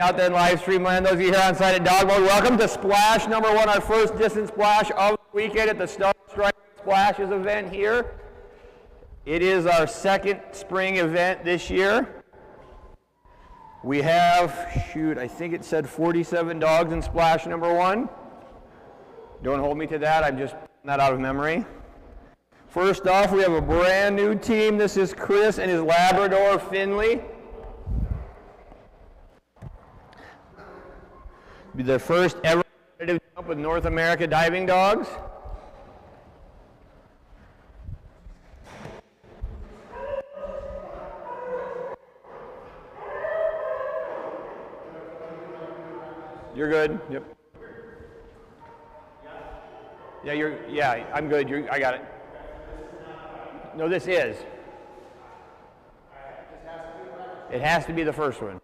out there in live stream land. Those of you here on site at Dog Mode, welcome to Splash number 1, our first distance splash of the weekend at the Star Strike Splashes event here. It is our second spring event this year. We have, I think it said 47 dogs in splash number 1. Don't hold me to that, I'm just pulling that out of memory. First off, we have a brand new team. This is Chris and his Labrador, Finley. Be their first ever competitive jump with North America diving dogs. You're good. Yep. Yeah, I'm good. I got it. No, this is. It has to be the first one.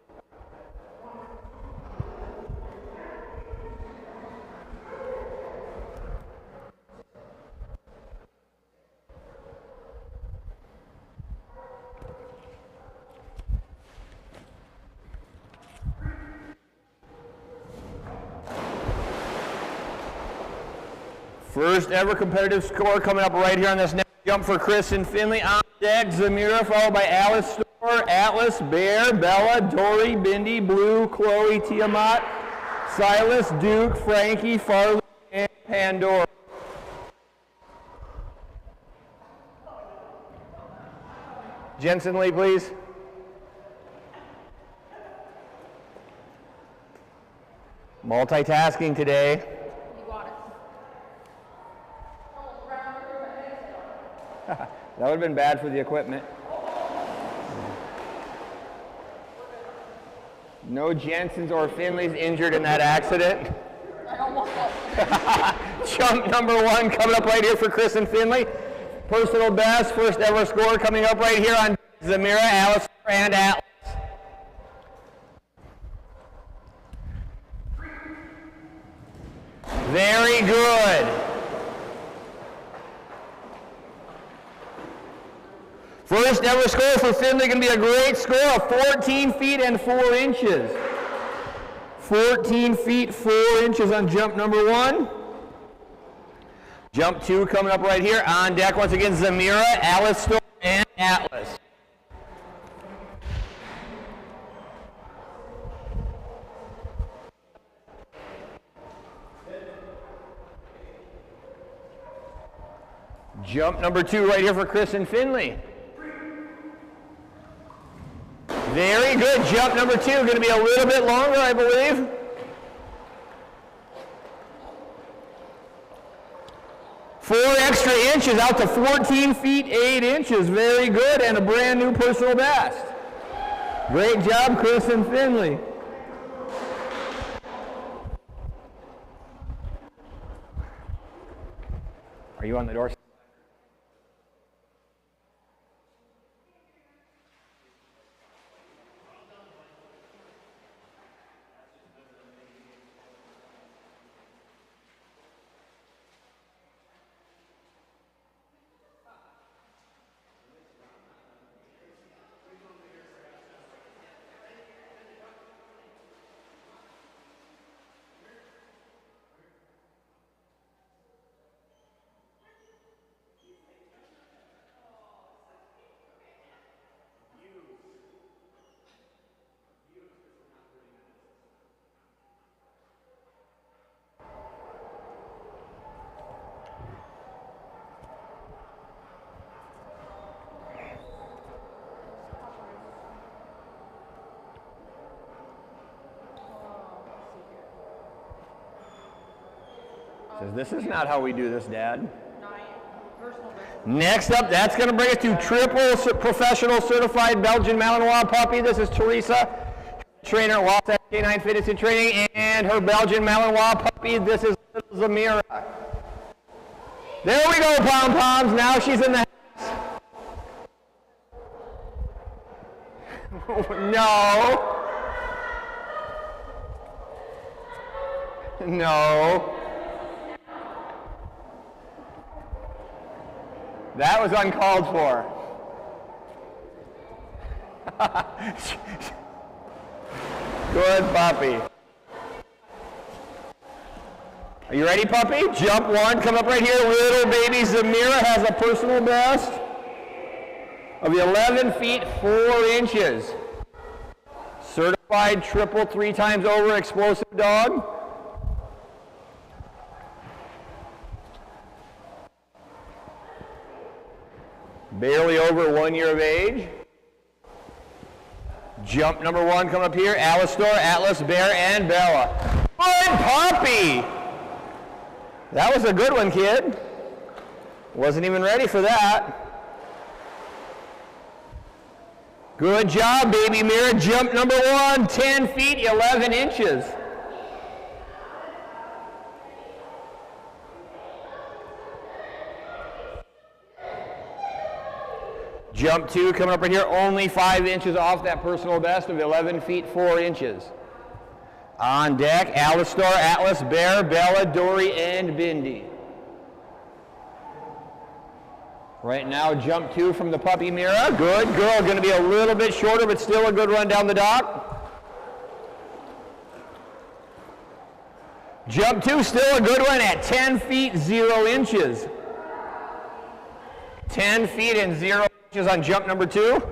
First ever competitive score coming up right here on this next jump for Chris and Finley. On deck, Zamira, followed by Alice Store, Atlas, Bear, Bella, Dory, Bindi, Blue, Chloe, Tiamat, Silas, Duke, Frankie, Farley, and Pandora. Jensen Lee, please. Multitasking today. That would have been bad for the equipment. No Jensens or Finleys injured in that accident. I don't want that. Jump number 1 coming up right here for Chris and Finley. Personal best, first ever score coming up right here on Zamira, Alice, and Atlas. Very good. First ever score for Finley, going to be a great score of 14 feet and 4 inches. 14 feet 4 inches on jump number 1. Jump 2 coming up right here. On deck once again, Zamira, Alice Storm, and Atlas. Jump number 2 right here for Chris and Finley. Very good. Jump number 2, going to be a little bit longer, I believe. Four extra inches out to 14 feet 8 inches. Very good, and a brand new personal best. Great job, Chris and Finley. Are you on the door? Says, this is not how we do this, Dad. Next up, that's going to bring us to triple professional certified Belgian Malinois puppy. This is Teresa, trainer at Wasatch Canine Fitness and Training, and her Belgian Malinois puppy. This is Zamira. There we go, pom-poms. Now she's in the house. No. No. That was uncalled for. Good puppy. Are you ready, puppy? Jump one, come up right here. Little baby Zamira has a personal best of 11 feet 4 inches. Certified triple 3 times over explosive dog. Barely over 1 year of age. Jump number 1 coming up here. Alistor, Atlas, Bear, and Bella. Good puppy! That was a good one, kid. Wasn't even ready for that. Good job, baby Mira. Jump number 1, 10 feet, 11 inches. Jump 2 coming up right here, only 5 inches off that personal best of 11 feet 4 inches. On deck, Alistor, Atlas, Bear, Bella, Dory, and Bindi. Right now, jump 2 from the puppy Mira. Good girl, going to be a little bit shorter, but still a good run down the dock. Jump 2, still a good one at 10 feet 0 inches. 10 feet and 0 inches on jump number 2.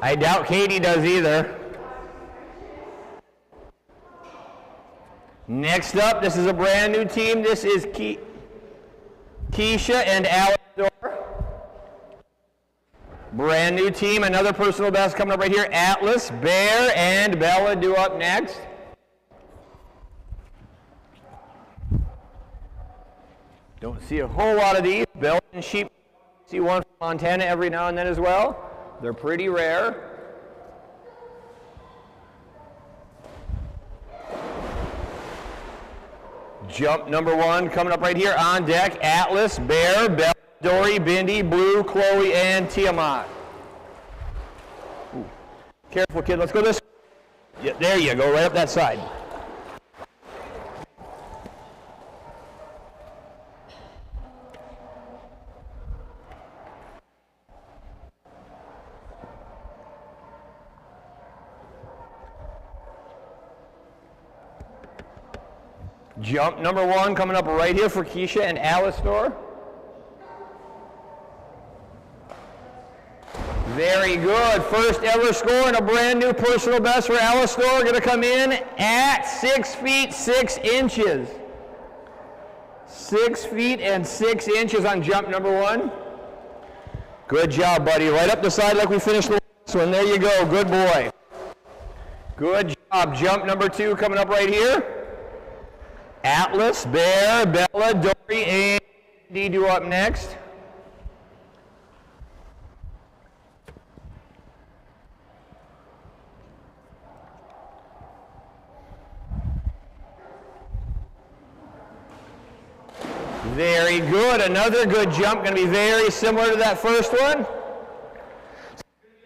I doubt Katie does either. Next up, this is a brand new team. This is Keisha and Alistor. Brand new team, another personal best coming up right here. Atlas, Bear, and Bella due up next. Don't see a whole lot of these. Belgian sheep, see one from Montana every now and then as well. They're pretty rare. Jump number 1 coming up right here on deck. Atlas, Bear, Bella, Dory, Bindi, Blue, Chloe, and Tiamat. Ooh. Careful, kid. Let's go this way. Yeah, there you go, right up that side. Jump number 1 coming up right here for Keisha and Alistor. Very good. First ever score and a brand new personal best for Alistor. Going to come in at 6 feet 6 inches. 6 feet and 6 inches on jump number 1. Good job, buddy. Right up the side like we finished the last one. There you go. Good boy. Good job. Jump number 2 coming up right here. Atlas, Bear, Bella, Dory, and Didu up next. Very good. Another good jump. Going to be very similar to that first one.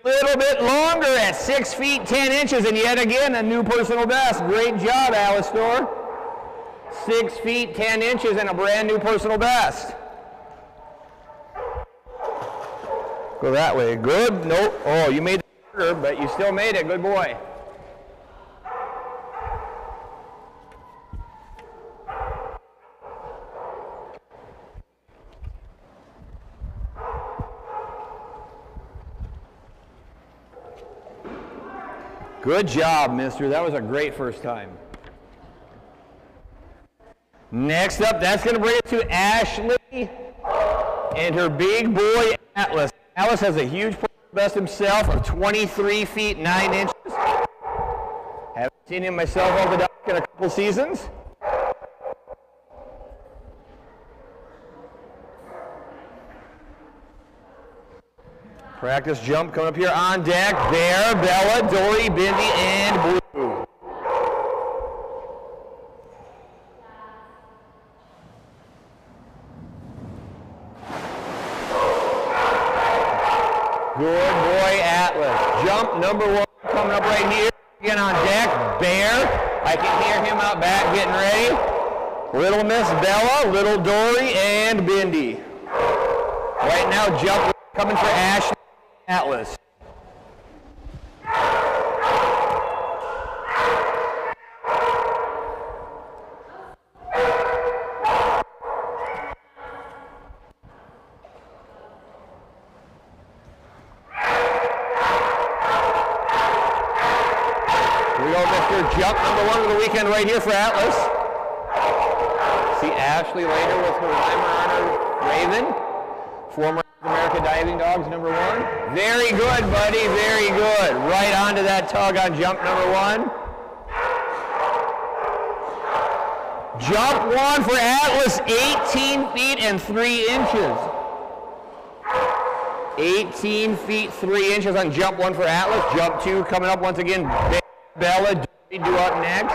A little bit longer at 6 feet 10 inches, and yet again a new personal best. Great job, Alistor. 6 feet 10 inches and a brand new personal best. Go that way. Good. Nope. Oh, you made it harder, but you still made it. Good boy. Good job, mister. That was a great first time. Next up, that's going to bring it to Ashley and her big boy, Atlas. Atlas has a huge personal best himself of 23 feet 9 inches. Haven't seen him myself on the dock in a couple seasons. Practice jump coming up here on deck. Bear, Bella, Dory, Bindi, and Blue. Good boy, Atlas. Jump number 1 coming up right here. Again on deck, Bear. I can hear him out back getting ready. Little Miss Bella, Little Dory, and Bindi. Right now, jump coming for Ashley Atlas. Jump number 1 of the weekend right here for Atlas. See Ashley later with her Weimaraner Raven. Former America Diving Dogs number 1. Very good, buddy, very good. Right onto that tug on jump number 1. Jump 1 for Atlas, 18 feet and 3 inches. 18 feet, 3 inches on jump 1 for Atlas. Jump 2 coming up once again. Bella do up next.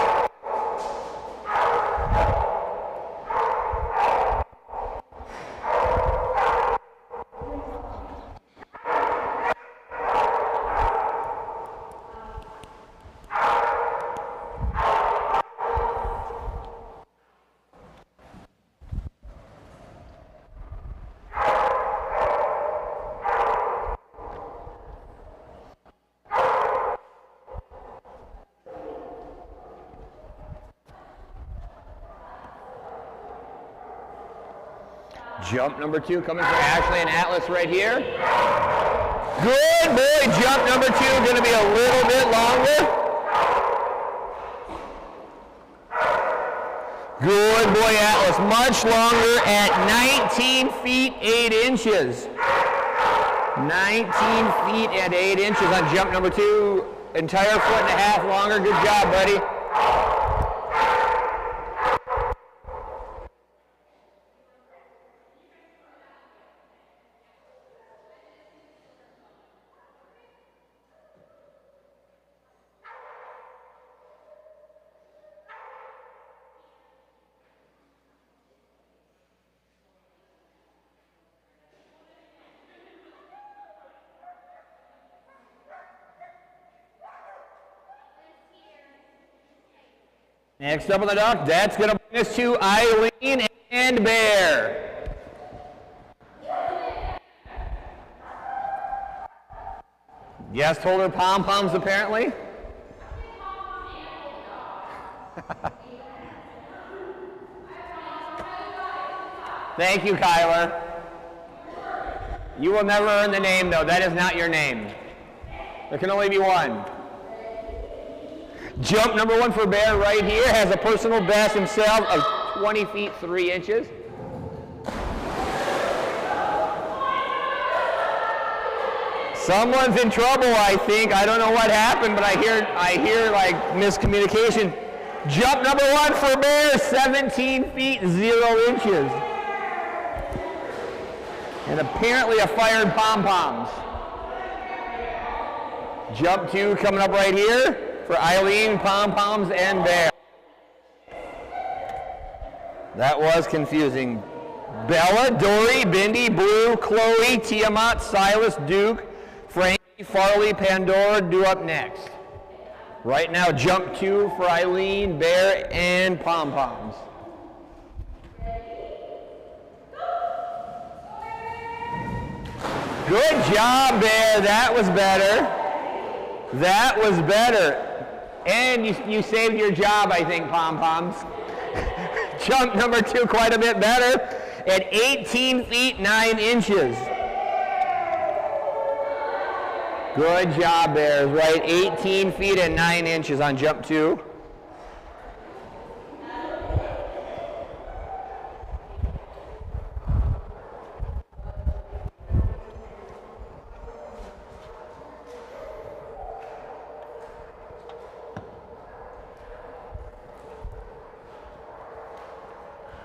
Jump number 2 coming for Ashley and Atlas right here. Good boy, jump number 2, going to be a little bit longer. Good boy, Atlas, much longer at 19 feet 8 inches. 19 feet and 8 inches on jump number 2. Entire foot and a half longer. Good job, buddy. Next up on the dock, that's going to bring us to Eileen and Bear. Guest holder pom-poms apparently. Thank you, Kyler. You will never earn the name though. That is not your name. There can only be one. Jump number 1 for Bear right here has a personal best himself of 20 feet 3 inches. Someone's in trouble, I think. I don't know what happened, but I hear like miscommunication. Jump number 1 for Bear, 17 feet 0 inches. And apparently a fired pom-poms. Jump 2 coming up right here for Eileen, pom-poms, and Bear. That was confusing. Bella, Dory, Bindi, Blue, Chloe, Tiamat, Silas, Duke, Frankie, Farley, Pandora do up next. Right now, jump 2 for Eileen, Bear, and pom-poms. Good job, Bear. That was better. That was better. And you saved your job, I think, pom-poms. Jump number 2, quite a bit better, at 18 feet 9 inches. Good job, Bears, right? 18 feet and 9 inches on jump 2.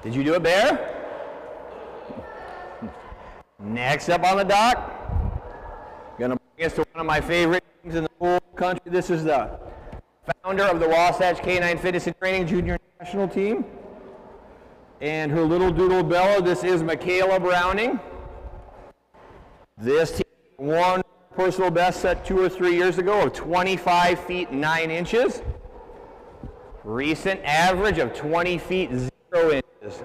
Did you do it, Bear? Next up on the dock, gonna bring us to one of my favorite things in the whole country. This is the founder of the Wasatch Canine Fitness and Training Junior National Team and her little doodle Bella. This is Michaela Browning. This team won personal best set 2 or 3 years ago of 25 feet 9 inches. Recent average of 20 feet 0 inches.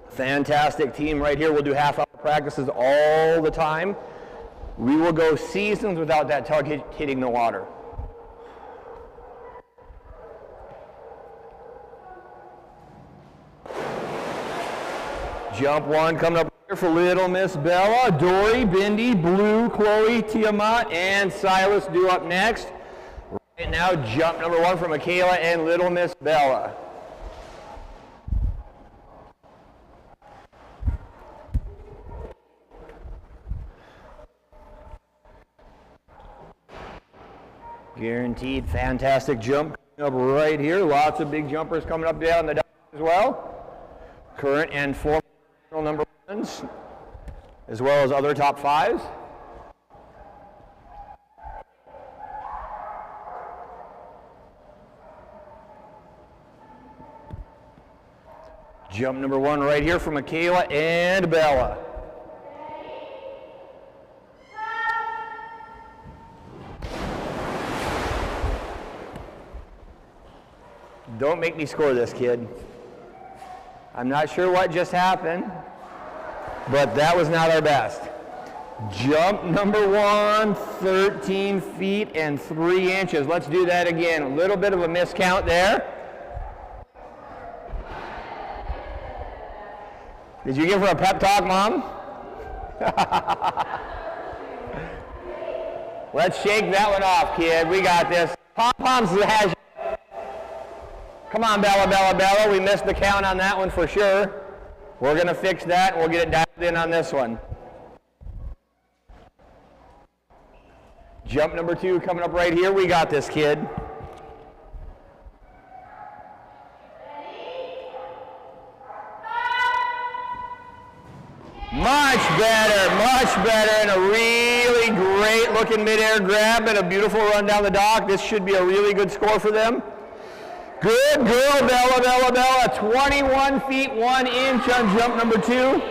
Fantastic team right here. We'll do half-hour practices all the time. We will go seasons without that tug hitting the water. Jump 1 coming up here for Little Miss Bella. Dory, Bindi, Blue, Chloe, Tiamat, and Silas due up next. Right now, jump number 1 for Michaela and Little Miss Bella. Guaranteed fantastic jump coming up right here. Lots of big jumpers coming up down the dock as well. Current and former number 1s, as well as other top 5s. Jump number 1 right here for Michaela and Bella. Don't make me score this, kid. I'm not sure what just happened, but that was not our best. Jump number 1, 13 feet and 3 inches. Let's do that again. A little bit of a miscount there. Did you give her a pep talk, Mom? Let's shake that one off, kid. We got this. Pom-poms has you. Come on, Bella, Bella, Bella. We missed the count on that one for sure. We're going to fix that, and we'll get it dialed in on this one. Jump number 2 coming up right here. We got this, kid. Much better, and a really great looking midair grab and a beautiful run down the dock. This should be a really good score for them. Good girl, Bella, Bella, Bella. 21 feet 1 inch on jump number 2.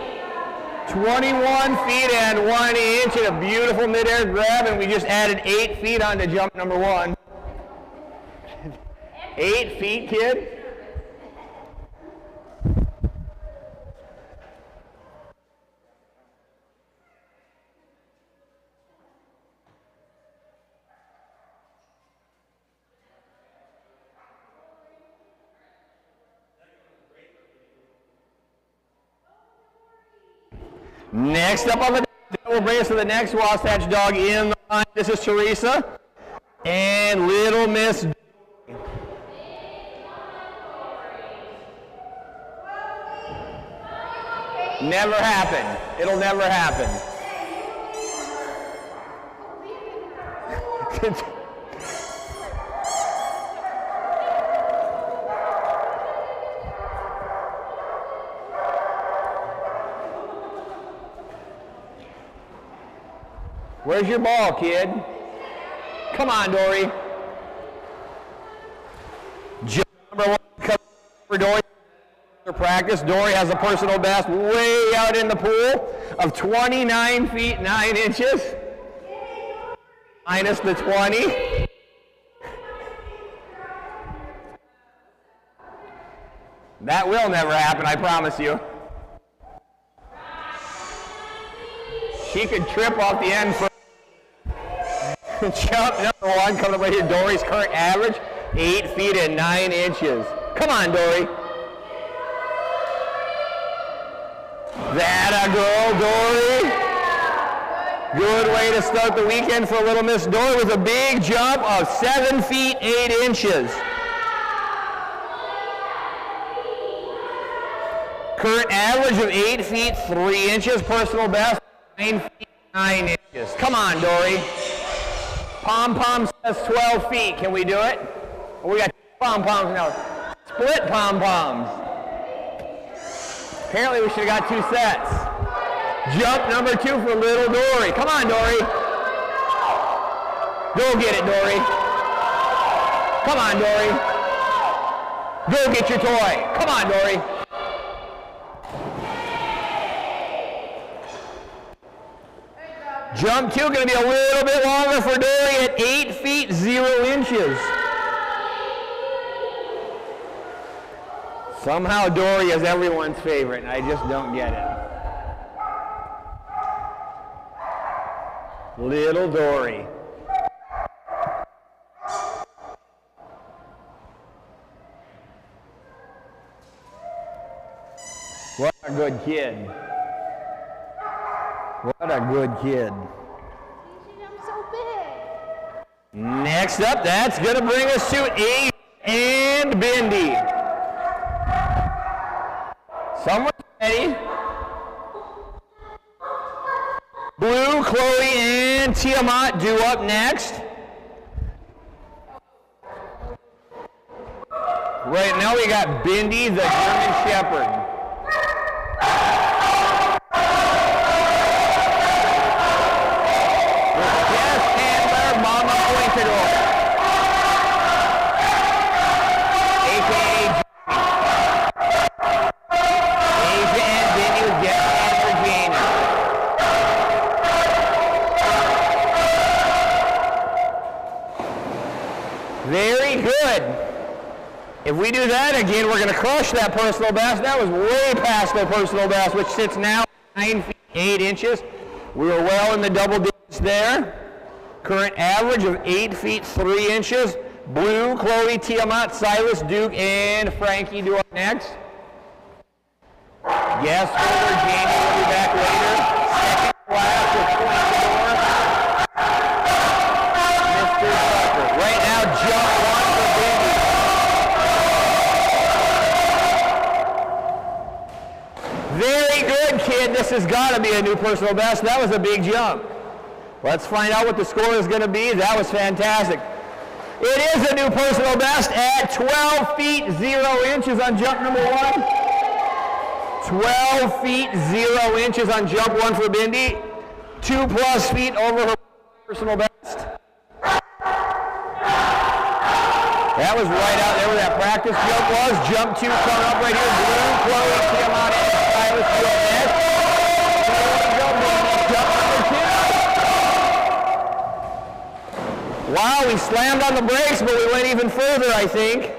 21 feet and 1 inch and a beautiful midair grab, and we just added 8 feet onto jump number 1. 8 feet, kid. Next up on the that will bring us to the next Wasatch dog in the line. This is Teresa and Little Miss. Never happened. It'll never happen. Where's your ball, kid? Come on, Dory. Jump number 1 comes for Dory. Practice. Dory has a personal best way out in the pool of 29 feet 9 inches. Minus the 20. That will never happen, I promise you. She could trip off the end for jump number 1 coming up right here. Dory's current average, 8 feet and 9 inches. Come on, Dory. That a girl, Dory. Good way to start the weekend for Little Miss Dory with a big jump of 7 feet 8 inches. Current average of 8 feet 3 inches. Personal best 9 feet 9 inches. Come on, Dory. Pom-pom says 12 feet. Can we do it? We got pom-poms now. Split pom-poms. Apparently we should have got 2 sets. Jump number 2 for little Dory. Come on, Dory. Go get it, Dory. Come on, Dory. Go get your toy. Come on, Dory. Jump 2 going to be a little bit longer for Dory at 8 feet 0 inches. Somehow Dory is everyone's favorite, and I just don't get it. Little Dory. What a good kid. What a good kid. I'm so big. Next up, that's going to bring us to Ace and Bindi. Someone's ready. Blue, Chloe, and Tiamat due up next. Right now we got Bindi, the German Shepherd. Very good. If we do that again, we're going to crush that personal best. That was way past their personal best, which sits now 9 feet 8 inches. We were well in the double digits there. Current average of 8 feet 3 inches. Blue, Chloe, Tiamat, Silas, Duke, and Frankie do up next. Guest holder Jamie will be back later. Second class with Mr. Tucker. Right now, jump 1 for Bindi. Very good, kid. This has got to be a new personal best. That was a big jump. Let's find out what the score is going to be. That was fantastic. It is a new personal best at 12 feet 0 inches on jump number 1. 12 feet 0 inches on jump 1 for Bindi. 2+ feet over her personal best. That was right out there where that practice jump was. Jump 2 coming up right here. Blue, Chloe, Tiamat, and Silas do up next. Jump number 2. Wow, we slammed on the brakes, but we went even further, I think.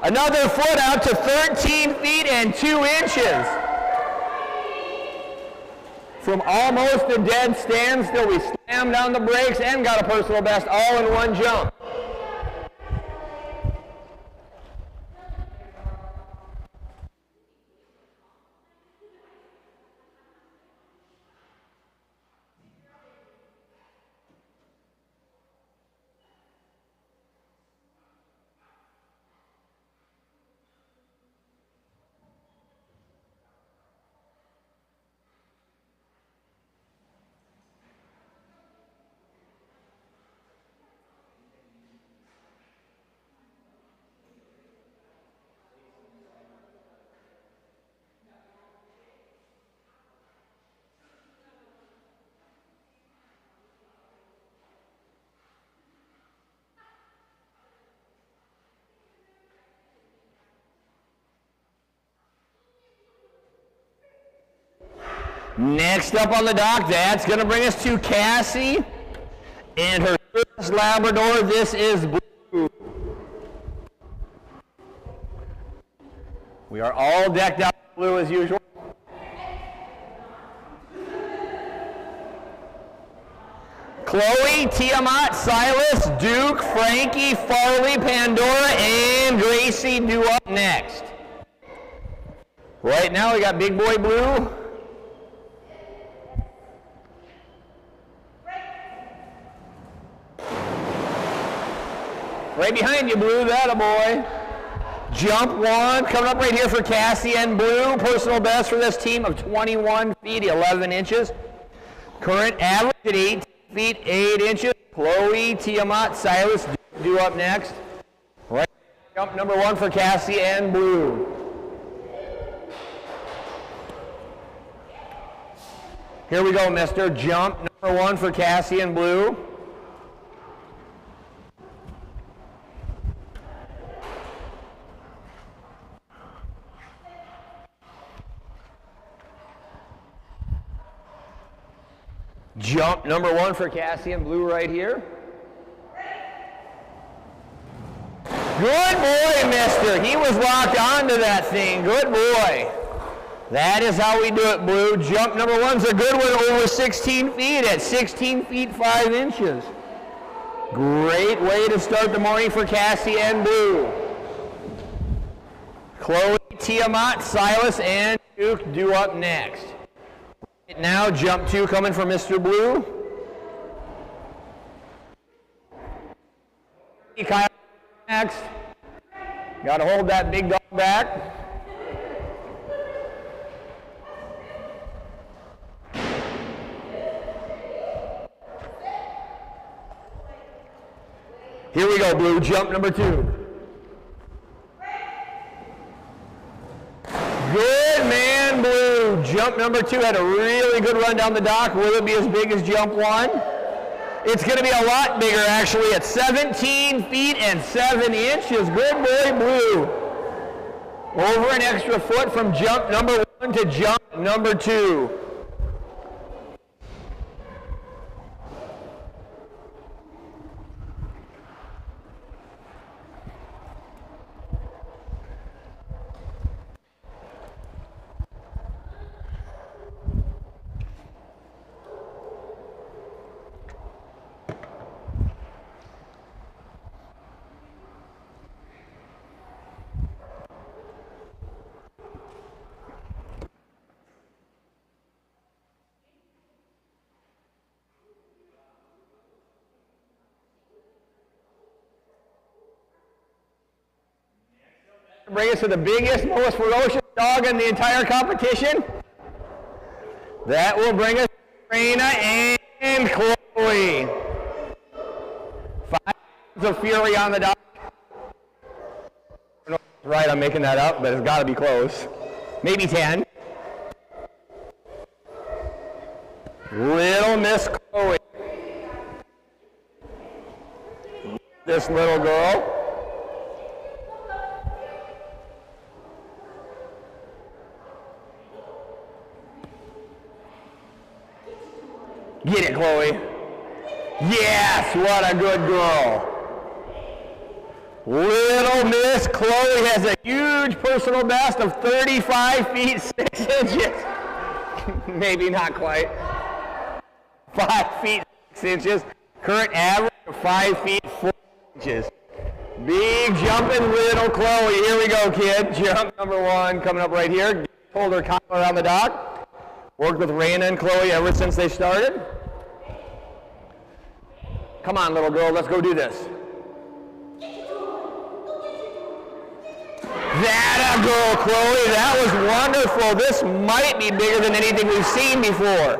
Another foot out to 13 feet and 2 inches. From almost a dead standstill, we slammed on the brakes and got a personal best all in one jump. Next up on the dock, that's going to bring us to Cassie and her first Labrador. This is Blue. We are all decked out in blue as usual. Chloe, Tiamat, Silas, Duke, Frankie, Farley, Pandora, and Gracie do up next. Right now we got Big Boy Blue. Right behind you, Blue, that a boy. Jump 1, coming up right here for Cassie and Blue. Personal best for this team of 21 feet 11 inches. Current average at 8 feet 8 inches. Chloe, Tiamat, Silas do up next. Right, jump number 1 for Cassie and Blue. Here we go, mister. Jump number 1 for Cassie and Blue. Jump number 1 for Cassie in blue right here. Good boy, mister. He was locked onto that thing. Good boy. That is how we do it, blue. Jump number 1's a good one, over 16 feet at 16 feet 5 inches. Great way to start the morning for Cassie and blue. Chloe, Tiamat, Silas, and Duke due up next. Right now, jump 2 coming from Mr. Blue. Kyle next. Got to hold that big dog back. Here we go, blue. Jump number 2. Good man, blue. Jump number 2 had a really good run down the dock. Will it be as big as jump 1? It's going to be a lot bigger, actually, at 17 feet and 7 inches. Good boy, blue. Over an extra foot from jump number 1 to jump number 2. Bring us to the biggest, most ferocious dog in the entire competition. That will bring us to Raina and Chloe. 5 pounds of fury on the dog. Right, I'm making that up, but it's got to be close. Maybe 10. Little Miss Chloe. This little girl. Get it, Chloe. Yes, what a good girl. Little Miss Chloe has a huge personal best of 35 feet 6 inches. Maybe not quite. 5 feet 6 inches. Current average of 5 feet 4 inches. Big jumping little Chloe. Here we go, kid. Jump number 1 coming up right here. Hold her collar on the dock. Worked with Raina and Chloe ever since they started. Come on, little girl, let's go do this. That a girl, Chloe. That was wonderful. This might be bigger than anything we've seen before.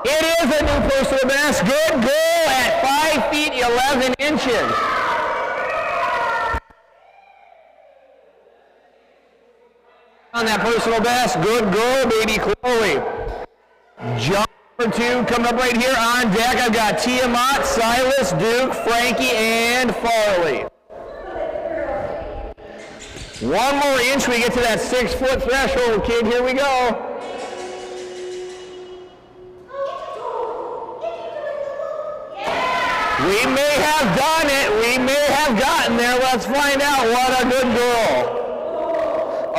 It is a new personal best. Good girl at 5 feet 11 inches. On that personal best, good girl, baby Chloe. Jump number 2 coming up right here on deck. I've got Tiamat, Silas, Duke, Frankie, and Farley. 1 more inch, we get to that 6-foot threshold, kid. Here we go. We may have done it. We may have gotten there. Let's find out. What a good girl.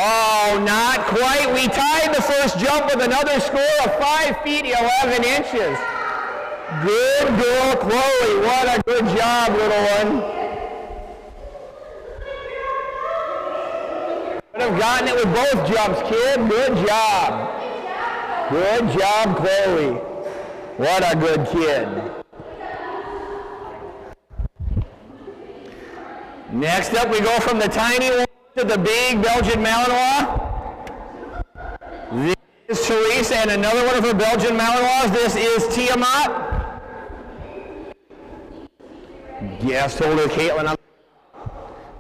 Oh, not quite. We tied the first jump with another score of 5 feet 11 inches. Good girl, Chloe. What a good job, little one. Could have gotten it with both jumps, kid. Good job. Good job, Chloe. What a good kid. Next up, we go from the tiny one to the big Belgian Malinois. This is Therese and another one of her Belgian Malinois. This is Tiamat. Guest holder Caitlin.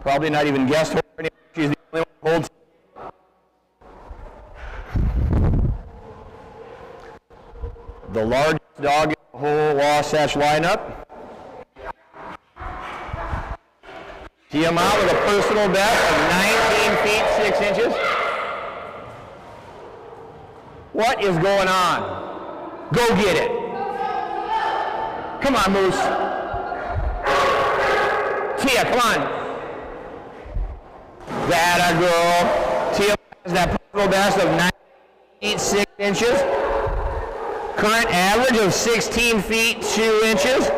Probably not even guest holder anymore. She's the only one who holds. The largest dog in the whole Wasatch lineup. Tiamat with a personal best of 19 feet 6 inches. What is going on? Go get it. Come on, Moose. Tia, come on. That a girl. Tia has that personal best of 9 feet 6 inches. Current average of 16 feet 2 inches.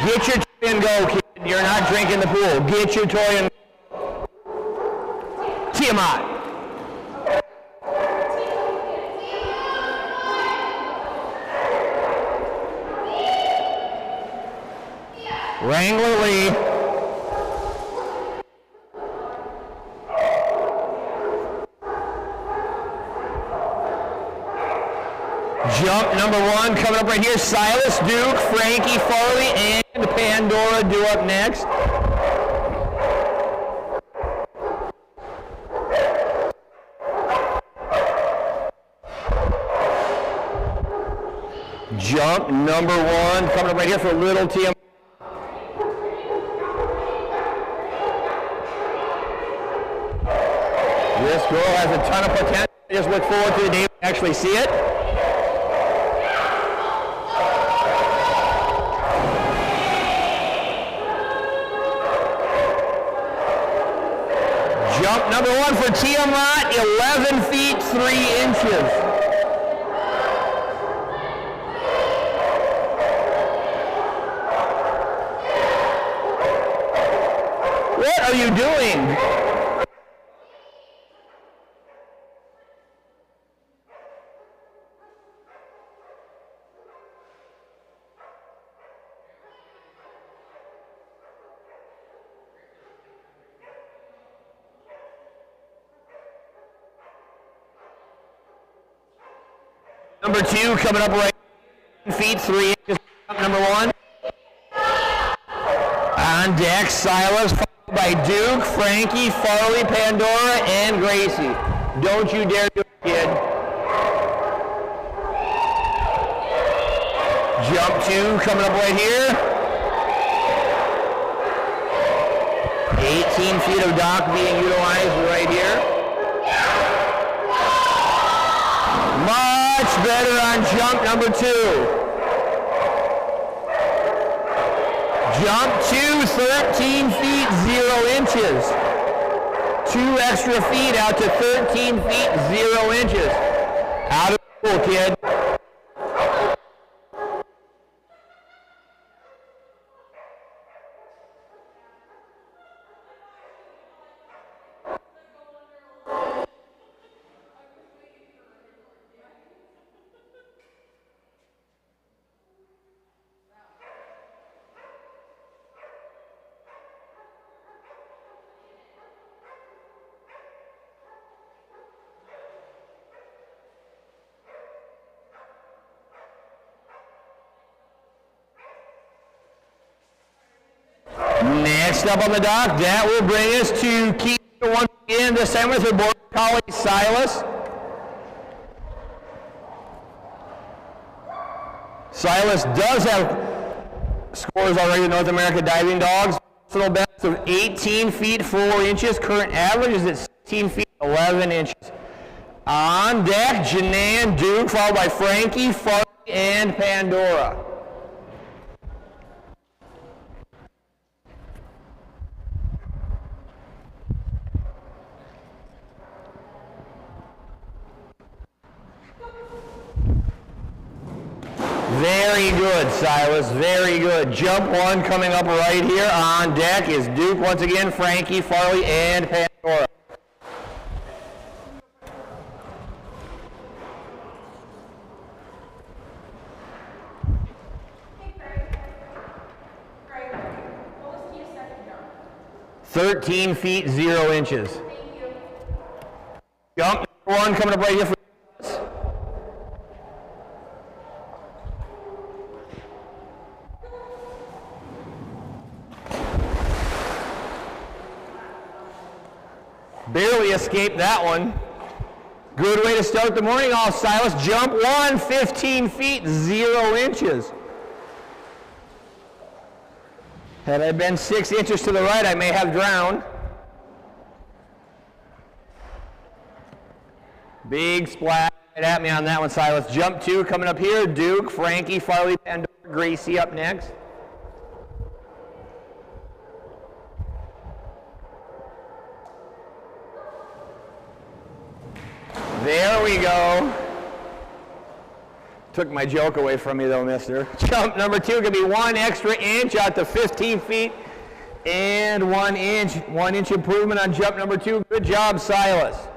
Get your toy and go, kid. You're not drinking the pool. Get your toy and go. Tiamat. Wrangler Lee. Jump number 1 coming up right here. Silas Duke, Frankie Farley, and Pandora due up next. Jump number 1 coming up right here for Little Tia. This girl has a ton of potential. I just look forward to the day we actually see it. Jump number 1 for Tiamat, 11 feet 3 inches. What are you doing? Number 2 coming up right 11 feet 3 inches. Number 1. On deck, Silas, followed by Duke, Frankie, Farley, Pandora, and Gracie. Don't you dare do it, kid. Jump 2 coming up right here. 18 feet of dock being utilized right here. Much better on jump number 2. Jump 2, 13 feet 0 inches. 2 extra feet out to 13 feet 0 inches. Out of the pool, kid. Next up on the dock, that will bring us to Keisha once again, this time with her border collie Silas. Silas does have scores already with North America Diving Dogs. Personal best of 18 feet 4 inches. Current average is at 16 feet 11 inches. On deck, Janan Duke, followed by Frankie, Farley, and Pandora. Very good, Silas, very good. Jump 1 coming up right here. On deck is Duke once again, Frankie, Farley, and Pandora. Hey, Craig, what was Tia's second jump? 13 feet 0 inches. Thank you. Jump 1 coming up right here for barely escaped that one. Good way to start the morning off, Silas. Jump 1, 15 feet 0 inches. Had I been 6 inches to the right, I may have drowned. Big splash right at me on that one, Silas. Jump 2 coming up here. Duke, Frankie, Farley, Pandora, Gracie up next. There we go. Took my joke away from me though, mister. Jump number 2 gonna be 1 extra inch out to 15 feet and 1 inch improvement on jump number 2. Good job, Silas.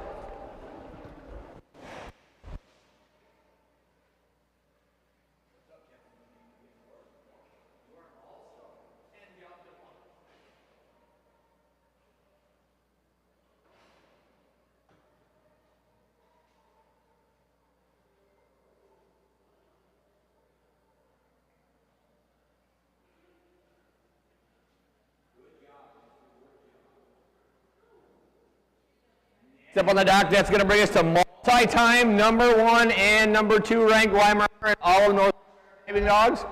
Up on the dock, that's going to bring us to multi-time number 1 and number 2 ranked Weimar and all of those Baby Dogs.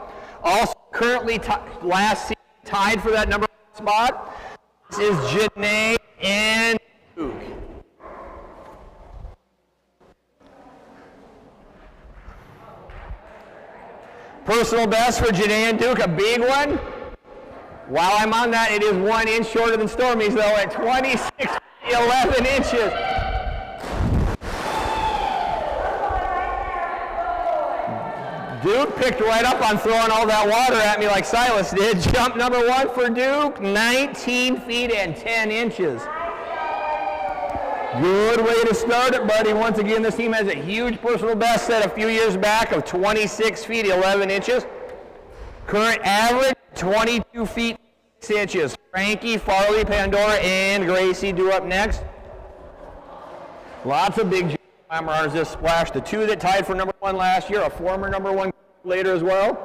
Also currently last season tied for that number 1 spot. This is Janae and Duke. Personal best for Janae and Duke, a big one. While I'm on that, it is 1 inch shorter than Stormy's though at 26 feet 11 inches. Duke picked right up on throwing all that water at me like Silas did. Jump number 1 for Duke, 19 feet and 10 inches. Good way to start it, buddy. Once again, this team has a huge personal best set a few years back of 26 feet 11 inches. Current average, 22 feet 6 inches. Frankie, Farley, Pandora, and Gracie do up next. Lots of big Weimars this splash. The 2 that tied for number 1 last year, a former number 1 later as well.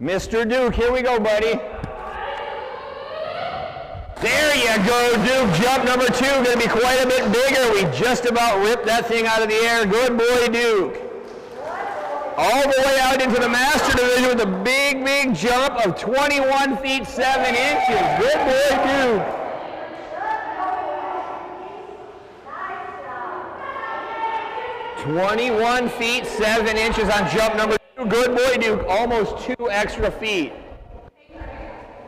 Mr. Duke, here we go, buddy. There you go, Duke. Jump number 2, going to be quite a bit bigger. We just about ripped that thing out of the air. Good boy, Duke. All the way out into the Master Division with a big, big jump of 21 feet 7 inches. Good boy, Duke. "21 feet 7 inches on jump number 2. Good boy, Duke. Almost 2 extra feet.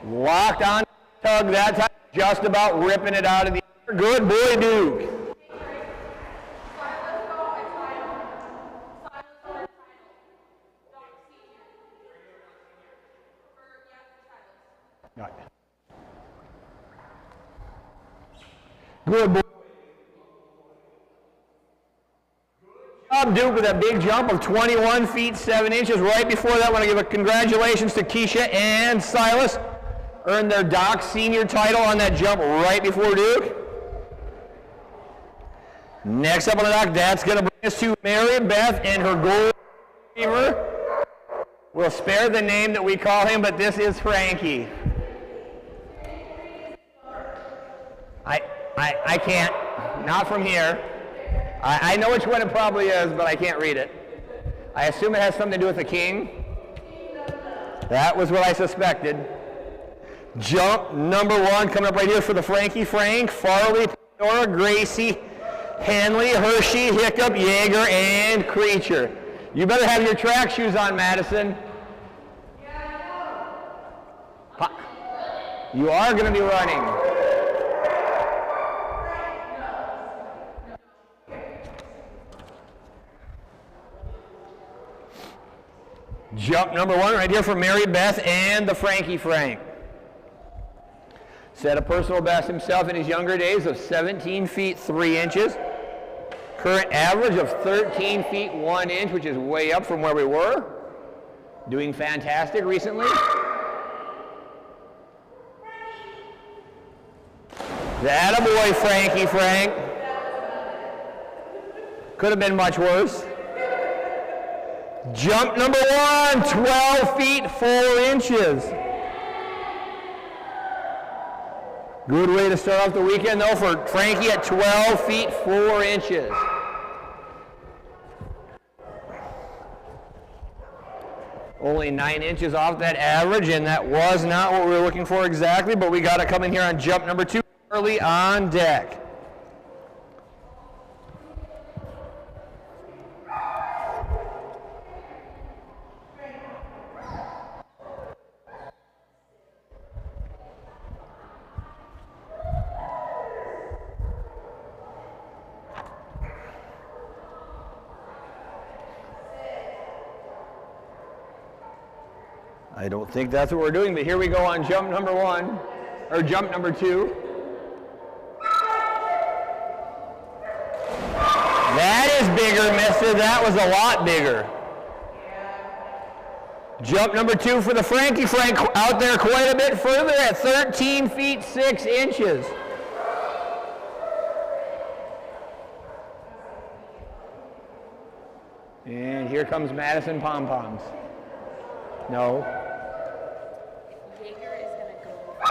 Locked on tug that time. Just about ripping it out of the air. Good boy, Duke. Good boy. Duke with a big jump of 21 feet 7 inches. Right before that, I want to give a congratulations to Keisha and Silas. Earned their Doc Senior title on that jump right before Duke. Next up on the dock, that's going to bring us to Mary Beth and her gold receiver. We'll spare the name that we call him, but this is Frankie. I can't, not from here. I know which one it probably is, but I can't read it. I assume it has something to do with the king. That was what I suspected. Jump number 1 coming up right here for the Frankie Frank, Farley, Pandora, Gracie, Hanley, Hershey, Hiccup, Yeager, and Creature. You better have your track shoes on, Madison. You are going to be running. Jump number 1 right here for Mary Beth and the Frankie Frank. Set a personal best himself in his younger days of 17 feet 3 inches. Current average of 13 feet 1 inch, which is way up from where we were. Doing fantastic recently. Attaboy, Frankie Frank. Could have been much worse. Jump number 1, 12 feet 4 inches. Good way to start off the weekend, though, for Frankie at 12 feet 4 inches. Only only 9 inches off that average, and that was not what we were looking for exactly, but we got it coming here on jump number 2, Farley on deck. I don't think that's what we're doing, but here we go on jump number 1, or jump number 2. That is bigger, mister. That was a lot bigger. Jump number 2 for the Frankie Frank out there quite a bit further at 13 feet 6 inches. And here comes Madison Pom Poms. No. Jaeger is going to go first.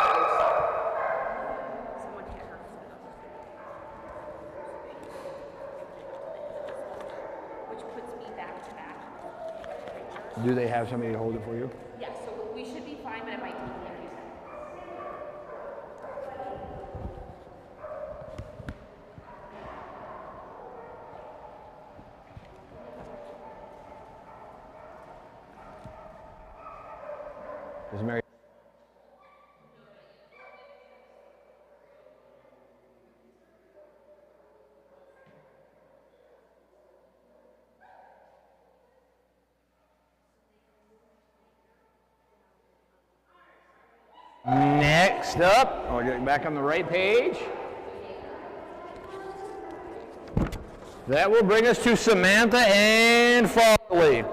Someone hit her. Which puts me back to back. Do they have somebody to hold it for you? Yeah, so we should be fine, but it might take me a few seconds. Is Mary? Next up, we're getting back on the right page. That will bring us to Samantha and Farley.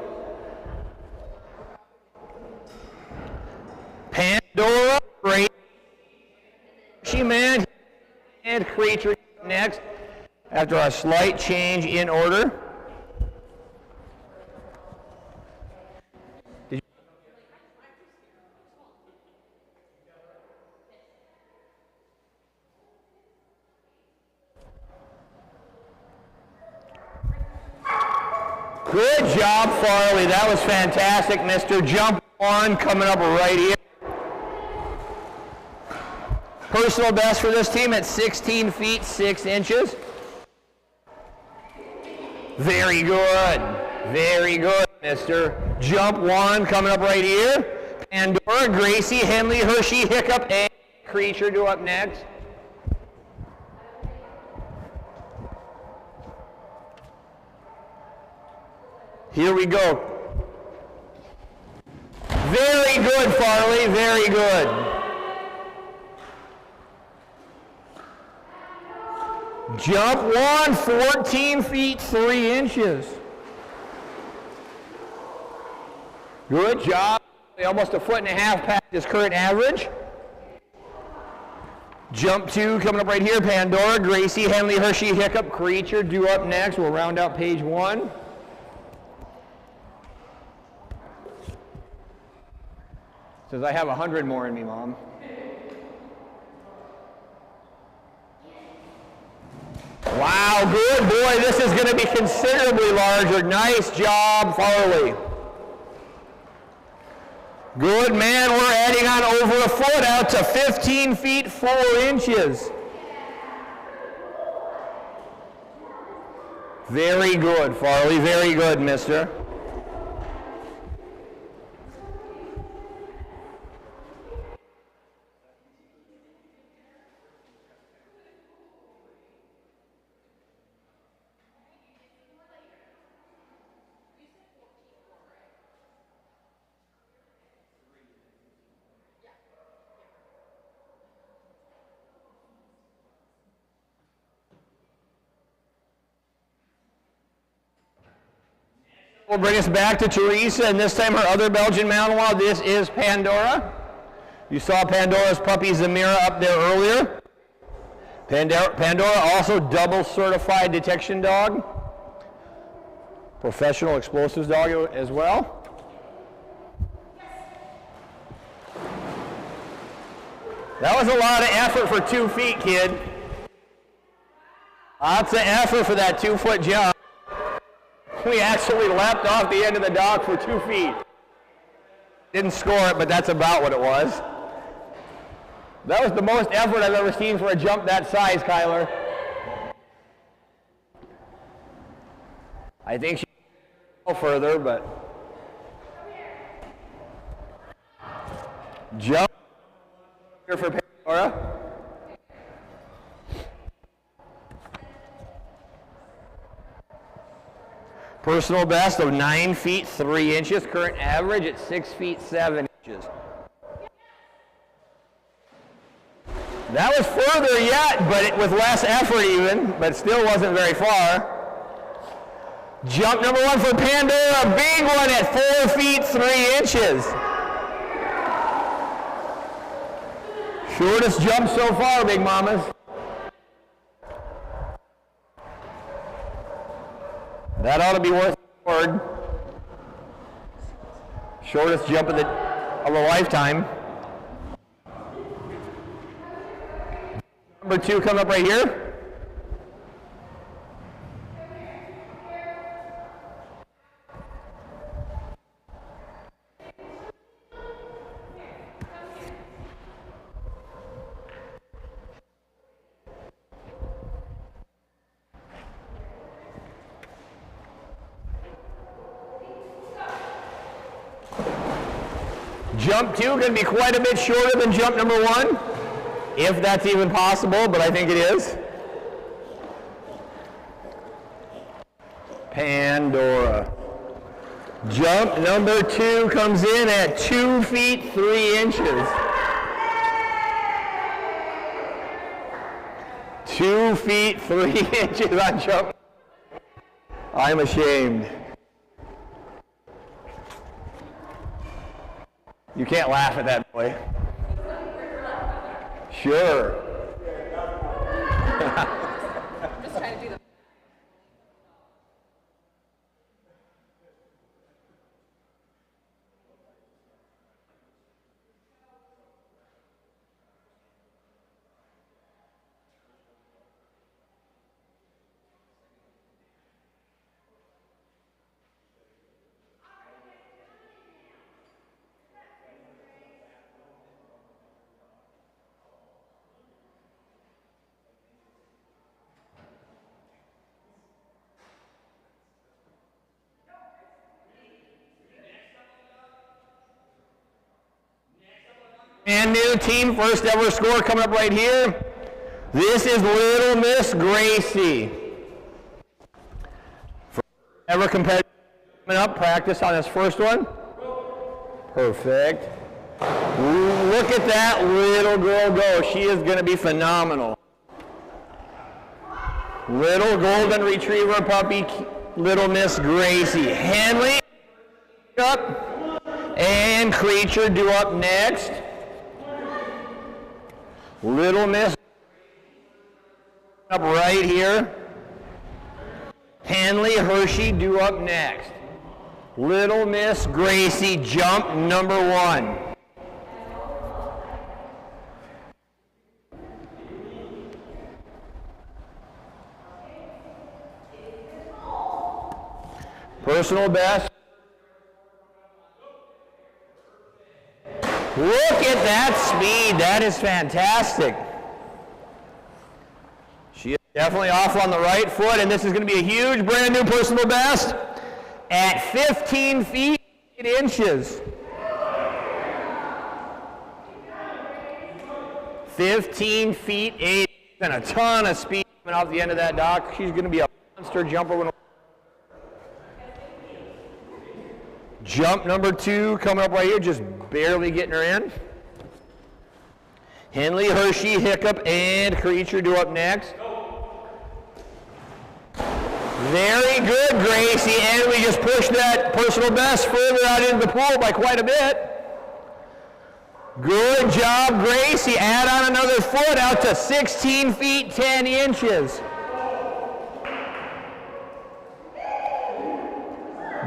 Pandora, great. She man and Creature next after a slight change in order. Good job, Farley. That was fantastic, mister. Jump 1 coming up right here. Personal best for this team at 16 feet 6 inches. Very good. Very good, mister. Jump 1 coming up right here. Pandora, Gracie, Henley, Hershey, Hiccup, and Creature do up next. Here we go. Very good, Farley. Very good. Jump 1, 14 feet 3 inches. Good job. Almost a 1.5 feet past his current average. Jump 2 coming up right here. Pandora, Gracie, Henley, Hershey, Hiccup, Creature due up next. We'll round out page 1. Says I have 100 more in me, Mom. Wow, good boy. This is going to be considerably larger. Nice job, Farley. Good man. We're adding on over a foot out to 15 feet 4 inches. Very good, Farley. Very good, mister. We'll bring us back to Teresa, and this time her other Belgian Malinois. This is Pandora. You saw Pandora's puppy Zamira up there earlier. Pandora also double certified detection dog. Professional explosives dog as well. That was a lot of effort for 2 feet, kid. Lots of effort for that 2-foot jump. We actually leapt off the end of the dock for 2 feet. Didn't score it, but that's about what it was. That was the most effort I've ever seen for a jump that size, Kyler. I think she can go further, but jump here for Pandora. Personal best of 9 feet 3 inches. Current average at 6 feet 7 inches. That was further yet, but with less effort even, but still wasn't very far. Jump number 1 for Pandora, a big one at 4 feet 3 inches. Shortest jump so far, Big Mamas. That ought to be worth the award. Shortest jump of a lifetime. Number 2 coming up right here. Jump 2 going to be quite a bit shorter than jump number 1, if that's even possible, but I think it is. Pandora. Jump number 2 comes in at 2 feet 3 inches. 2 feet 3 inches on jump. I'm ashamed. You can't laugh at that, boy. Sure. Just trying to do the. And new team, first ever score coming up right here. This is Little Miss Gracie. First ever competitive coming up, practice on his first one. Perfect. Look at that little girl go. She is going to be phenomenal. Little golden retriever puppy, Little Miss Gracie. Henley up, and Creature due up next. Little Miss up right here. Hanley Hershey due up next. Little Miss Gracie jump number 1. Personal best. Look at that speed. That is fantastic. She is definitely off on the right foot, and this is going to be a huge brand new personal best at 15 feet 8 inches. 15 feet 8 and a ton of speed coming off the end of that dock. She's going to be a monster jumper. Jump number 2 coming up right here, just barely getting her in. Henley, Hershey, Hiccup, and Creature due up next. Very good, Gracie, and we just pushed that personal best further out into the pool by quite a bit. Good job, Gracie. Add on another foot out to 16 feet 10 inches.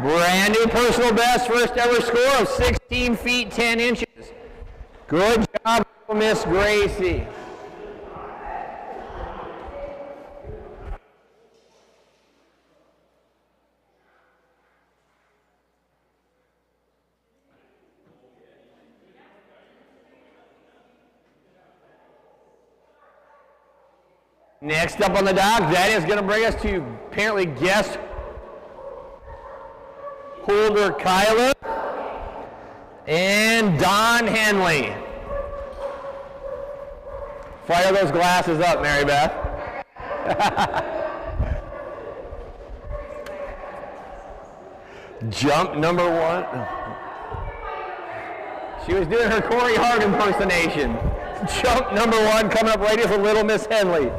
Brand new personal best, first ever score of 16 feet 10 inches. Good job, Miss Gracie. Next up on the dock, that is going to bring us to apparently guest holder Kyla and Don Henley. Fire those glasses up, Mary Beth. Jump number 1. She was doing her Corey Hart impersonation. Jump number 1 coming up right here for Little Miss Henley.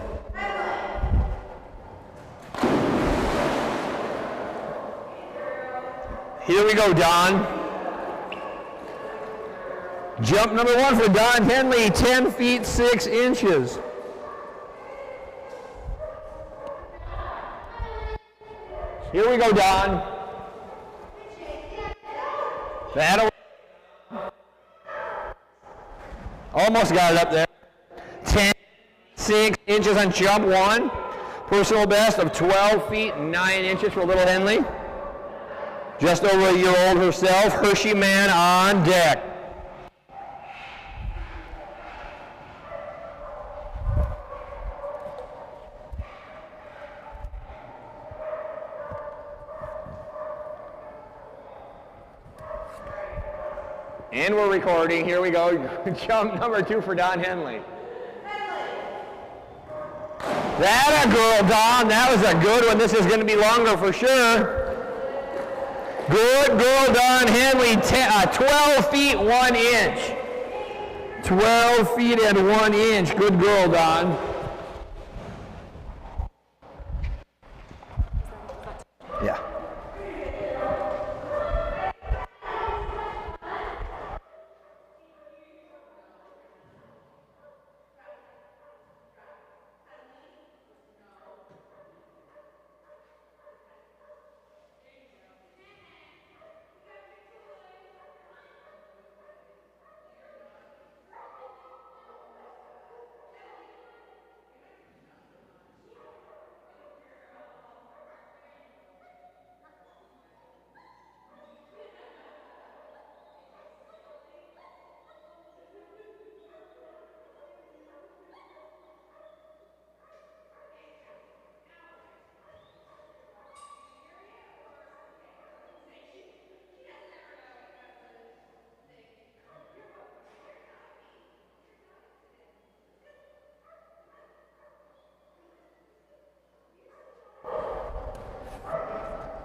Here we go, Don. Jump number 1 for Don Henley, 10 feet 6 inches. Here we go, Don. That'll almost got it up there. 10, 6 inches on jump 1. Personal best of 12 feet 9 inches for Little Henley. Just over a year old herself, Hershey Man on deck. And we're recording. Here we go. Jump number 2 for Don Henley. That a girl, Don. That was a good one. This is going to be longer for sure. Good girl, Don Henley. 12 feet 1 inch. 12 feet and 1 inch. Good girl, Don. Yeah.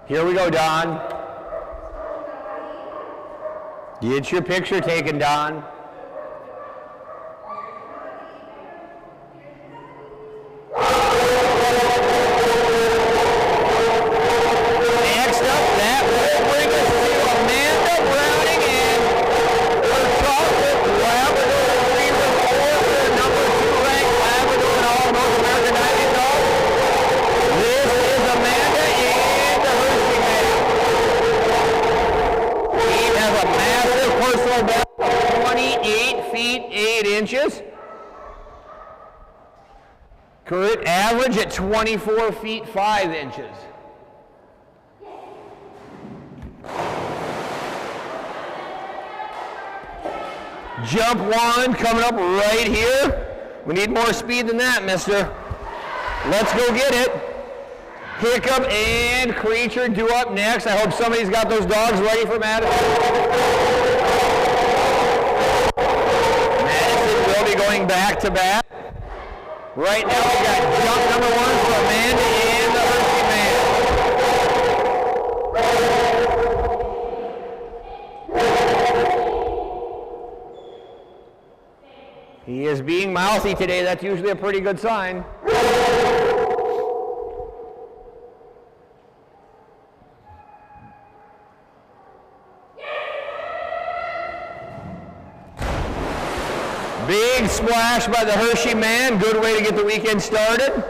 Here we go, Don. Get your picture taken, Don. Next up, that will bring us to Amanda Browning and her chocolate Labrador Retriever 4, number 2 ranked Labrador in all North American Diving Dogs. This is Amanda and the Hershey Man. He has a massive personal best of 28 feet 8 inches. Current average at 24 feet 5 inches. Jump 1 coming up right here. We need more speed than that, mister. Let's go get it. Hiccup and Creature due up next. I hope somebody's got those dogs ready for Madison. Madison will be going back to back. Right now we got jump number 1 for Amanda and the Hershey Man. He is being mouthy today. That's usually a pretty good sign. Big splash by the Hershey Man. Good way to get the weekend started.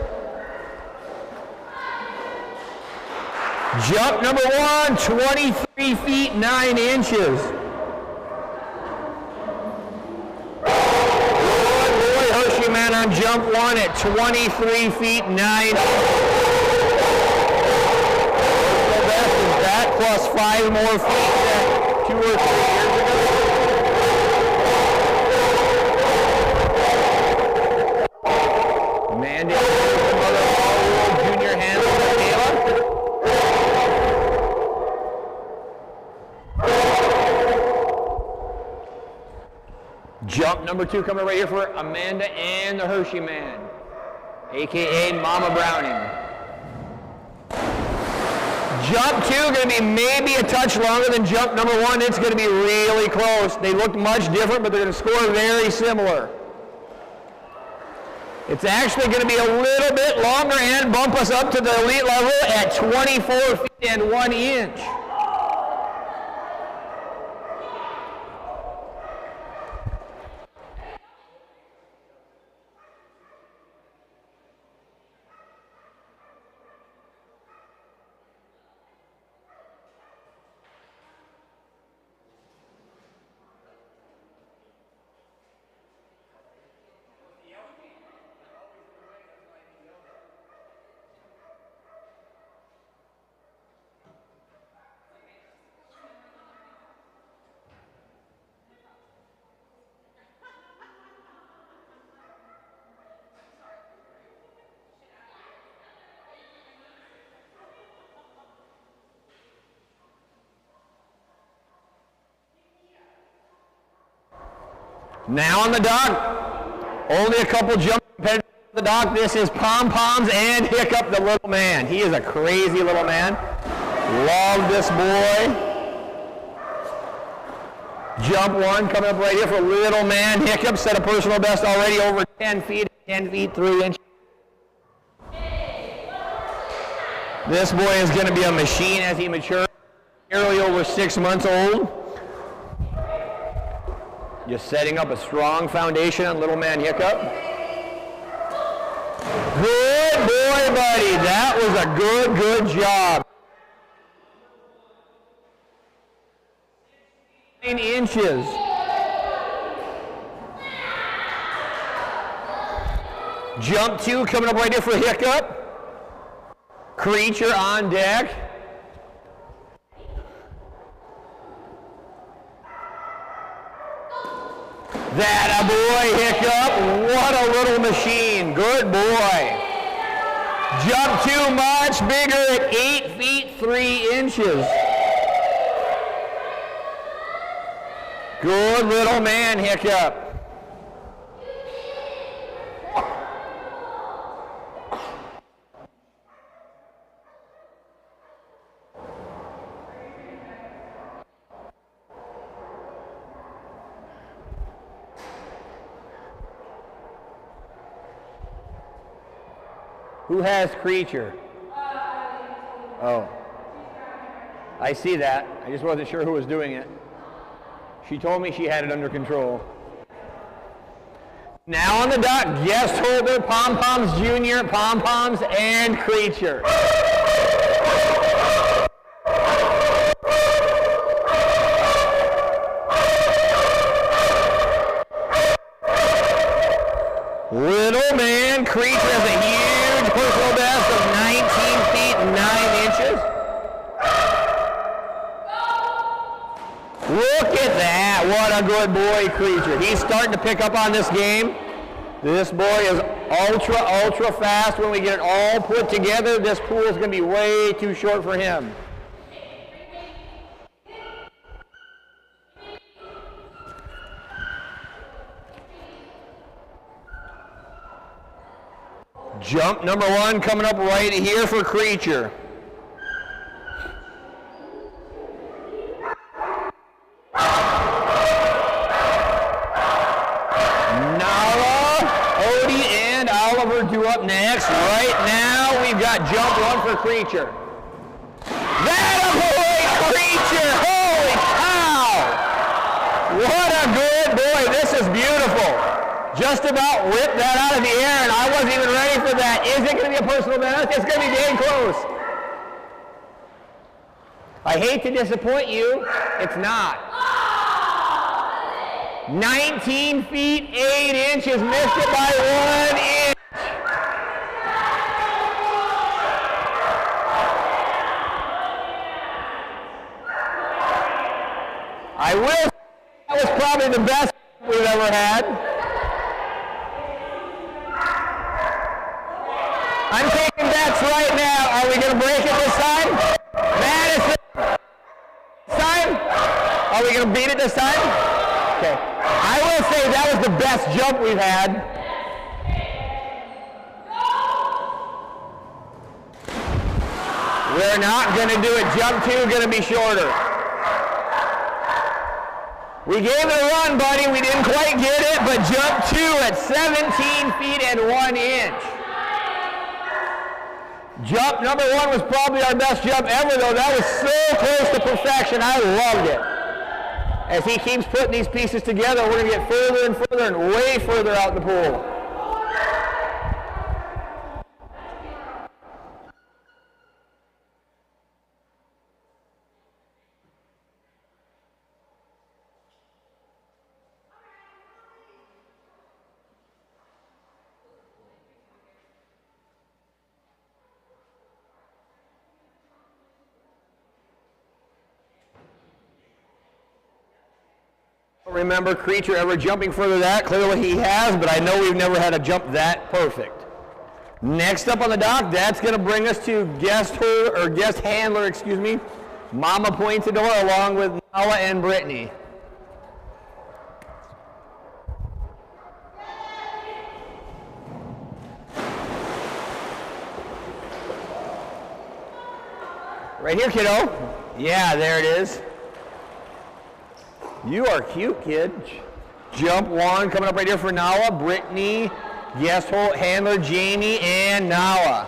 Jump number 1, 23 feet 9 inches. Good boy, Hershey Man on jump 1 at 23 feet 9 inches. The best is that plus 5 more feet than 2 or 3 years ago. Amanda number 2 coming right here for Amanda and the Hershey Man, a.k.a. Mama Browning. Jump 2 going to be maybe a touch longer than jump number 1. It's going to be really close. They look much different, but they're going to score very similar. It's actually going to be a little bit longer and bump us up to the elite level at 24 feet and 1 inch. Now on the dock, only a couple jump competitors on the dock. This is Pom Poms and Hiccup, the little man. He is a crazy little man. Love this boy. Jump 1 coming up right here for little man Hiccup. Set a personal best already over 10 feet, 10 feet 3 inches. This boy is going to be a machine as he matures. Nearly over 6 months old. Just setting up a strong foundation on little man Hiccup. Good boy, buddy. That was a good job. 9 inches. Jump 2 coming up right here for Hiccup. Creature on deck. That a boy, Hiccup. What a little machine. Good boy. Jump 2 much bigger at 8 feet 3 inches. Good little man, Hiccup. Who has Creature? Oh. I see that. I just wasn't sure who was doing it. She told me she had it under control. Now on the dock, guest holder, Pom Poms Jr., Pom Poms, and Creature. Little man Creature has a huge personal best of 19 feet 9 inches. Look at that. What a good boy, Creature. He's starting to pick up on this game. This boy is ultra fast. When we get it all put together, this pool is going to be way too short for him. Jump number 1 coming up right here for Creature. Nala, Odie, and Oliver do up next. Right now, we've got jump 1 for Creature. That a boy, Creature! Holy cow! What a good boy! This is beautiful. Just about whipped that out of the air, and I wasn't even ready for that. Is it going to be a personal best? It's going to be dang close. I hate to disappoint you. It's not. 19 feet 8 inches, missed it by 1 inch. I will say that was probably the best we've ever had. I'm taking bets right now. Are we going to break it this time? Madison. This time? Are we going to beat it this time? Okay. I will say that was the best jump we've had. We're not going to do it. Jump 2 going to be shorter. We gave it a run, buddy. We didn't quite get it, but jump 2 at 17 feet and 1 inch. Jump number 1 was probably our best jump ever, though. That was so close to perfection. I loved it. As he keeps putting these pieces together, we're going to get further and further and way further out in the pool. Remember Creature ever jumping further than that? Clearly he has, but I know we've never had a jump that perfect. Next up on the dock, that's going to bring us to guest handler, Mama Pointador, along with Nala and Brittany. Right here, kiddo. Yeah, there it is. You are cute, kid. Jump 1 coming up right here for Nala, Brittany, guest handler Jamie, and Nala.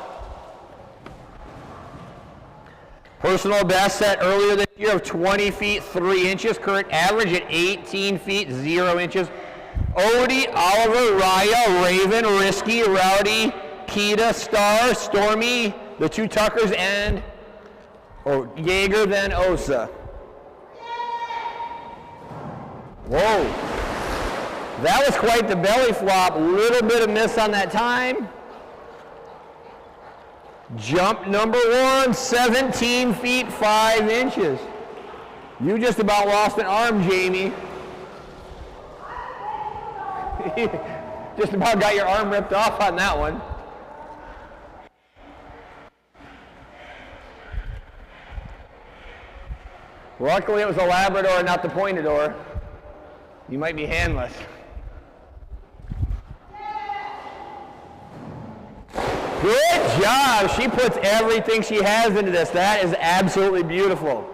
Personal best set earlier this year of 20 feet 3 inches. Current average at 18 feet 0 inches. Odie, Oliver, Raya, Raven, Risky, Rowdy, Keita, Star, Stormy, the 2 Tuckers, and Jaeger, then Osa. Whoa, that was quite the belly flop. Little bit of miss on that time. Jump number 1, 17 feet 5 inches. You just about lost an arm, Jamie. Just about got your arm ripped off on that one. Luckily it was a Labrador, not the Pointador. You might be handless. Good job. She puts everything she has into this. That is absolutely beautiful.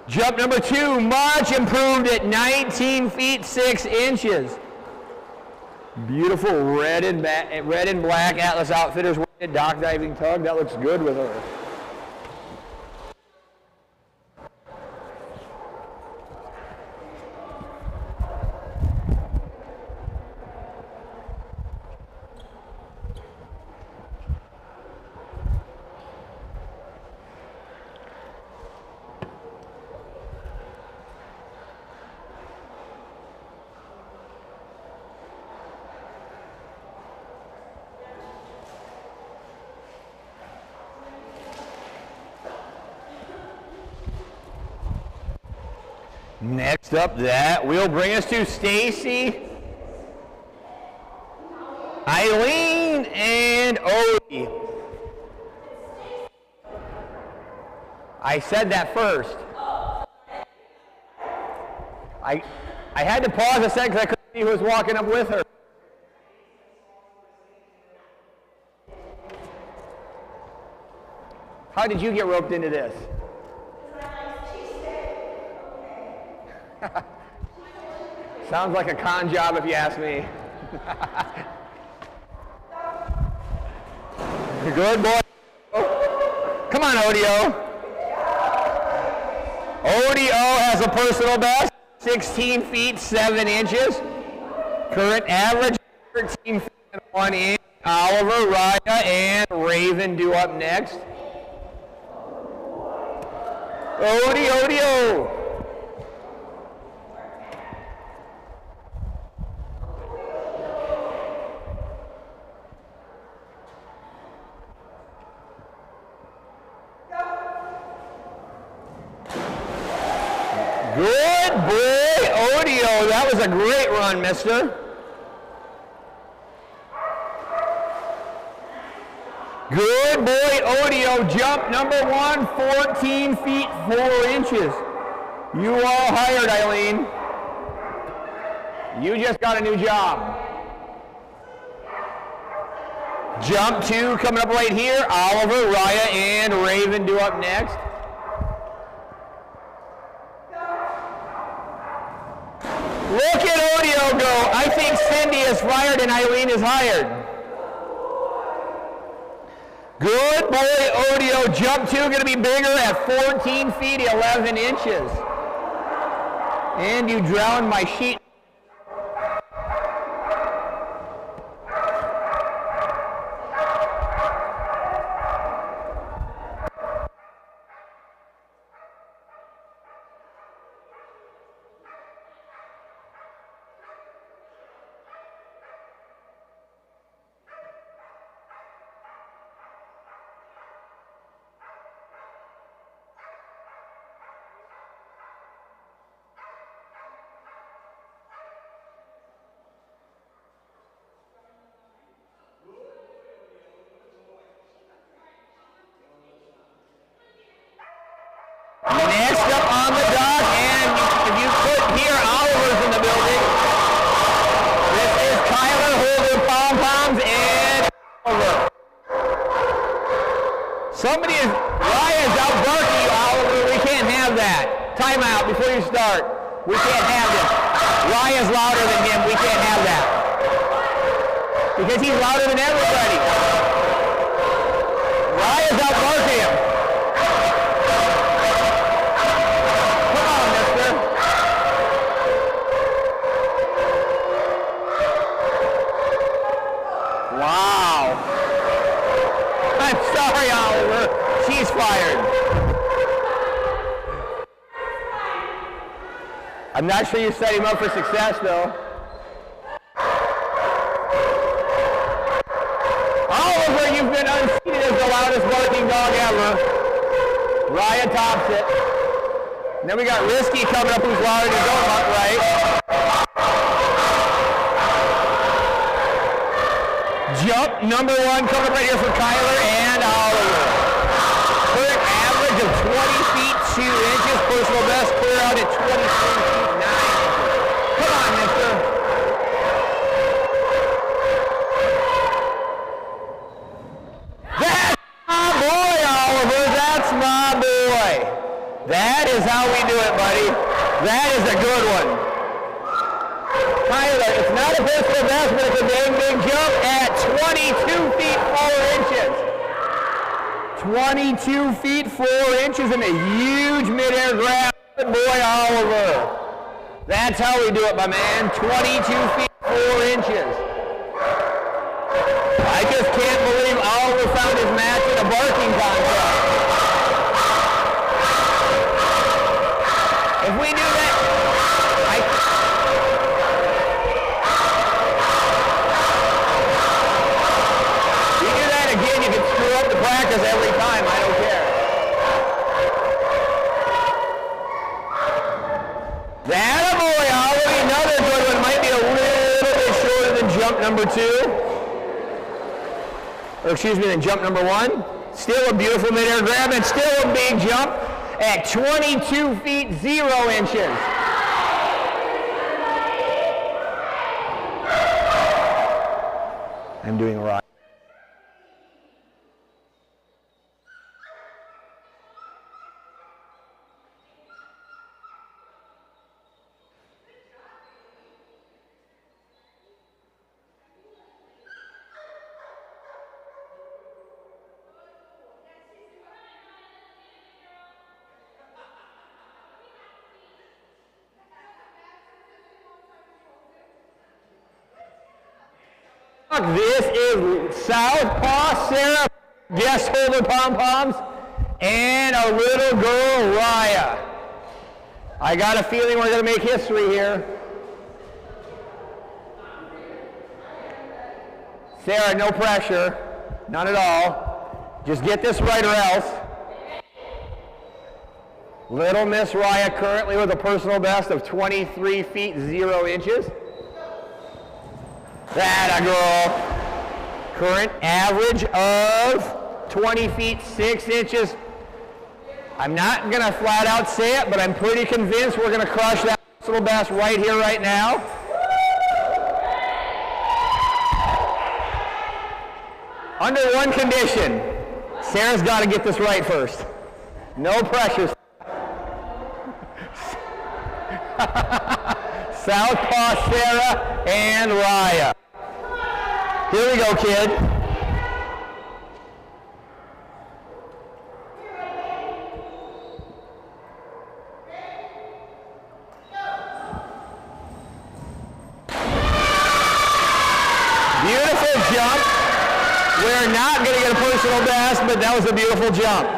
Jump number 2, much improved at 19 feet 6 inches. Beautiful red and black Atlas Outfitters dock diving tug. That looks good with her. Next up, that will bring us to Stacy, Eileen, and Odie. I said that first. I had to pause a second because I couldn't see who was walking up with her. How did you get roped into this? Sounds like a con job if you ask me. Good boy. Come on, Odio. Odio has a personal best, 16 feet 7 inches. Current average, 13 feet and 1 inch. Oliver, Raya, and Raven due up next. Odio. Good boy, Odio. That was a great run, mister. Good boy, Odio. Jump number 1, 14 feet 4 inches. You all hired, Eileen. You just got a new job. Jump 2 coming up right here. Oliver, Raya, and Raven do up next. Look at Odio go. I think Cindy is fired and Eileen is hired. Good boy, Odio. Jump 2 going to be bigger at 14 feet, 11 inches. And you drowned my sheet. Next up on the dock, and if you put here, Oliver's in the building. This is Kyler holding pom-poms and Oliver. Somebody is, Raya's out barking you, Oliver. We can't have that. Time out before you start. We can't have this. Raya's louder than him. We can't have that. Because he's louder than everybody. Raya's out barking him. Wow. I'm sorry, Oliver. She's fired. I'm not sure you set him up for success, though. Oliver, you've been unseated as the loudest barking dog ever. Raya tops it. And then we got Risky coming up, who's louder than going up, right? Jump number 1 coming right here for Kyler and Oliver. Current average of 20 feet 2 inches. Personal best clear out at 23 feet 9 inches. Come on, mister. That's my boy, Oliver. That's my boy. That is how we do it, buddy. That is a good one. Kyler, it's not a personal best, but it's a dang big jump at 22 feet 4 inches. 22 feet 4 inches and a huge midair grab. Good boy, Oliver. That's how we do it, my man. 22 feet 4 inches. I just can't believe Oliver found his match in a barking contest. If we do that, again, you can screw up the practice every time. I don't care. That boy, Ollie. Another good one. Might be a little bit shorter than jump number 2. Or excuse me, than jump number 1. Still a beautiful midair grab and still a big jump at 22 feet 0 inches. I'm doing right. This is Southpaw Sarah, guest holder pom-poms, and a little girl, Raya. I got a feeling we're going to make history here. Sarah, no pressure. None at all. Just get this right or else. Little Miss Raya currently with a personal best of 23 feet 0 inches. That a girl. Current average of 20 feet 6 inches. I'm not going to flat out say it, but I'm pretty convinced we're going to crush that personal best right here, right now. Under one condition. Sarah's got to get this right first. No pressure. Southpaw Sarah and Raya. Here we go, kid. Beautiful jump. We're not going to get a personal best, but that was a beautiful jump.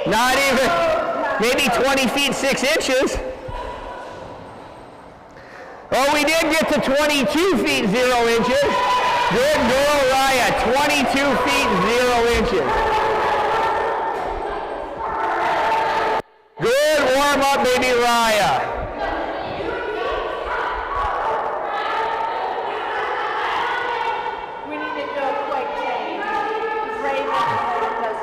Not even, maybe 20 feet 6 inches. Oh, we did get to 22 feet 0 inches. Good girl, Raya. 22 feet 0 inches. Good warm up, baby Raya. We need to do a quick change. Raven does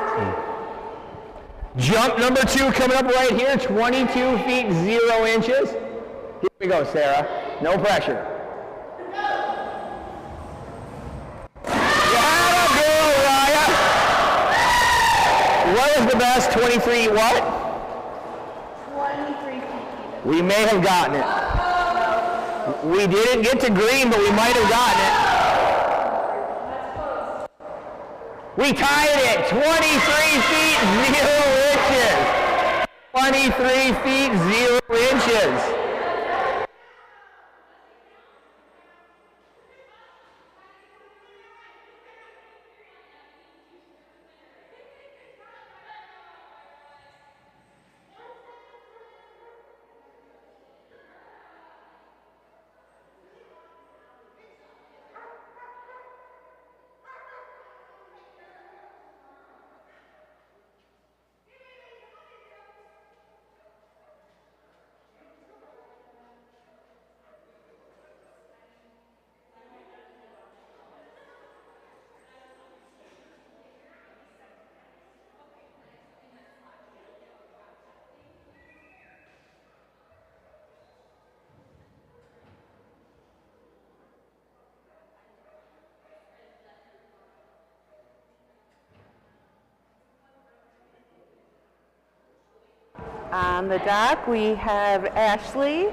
Jump number 2 coming up right here. 22 feet 0 inches. Here we go, Sarah. No pressure. Yeah, girl, Raya. What was the best? 23 what? 23 feet. We may have gotten it. We didn't get to green, but we might have gotten it. We tied it. 23 feet 0 inches. 23 feet 0 inches. On the dock, we have Ashley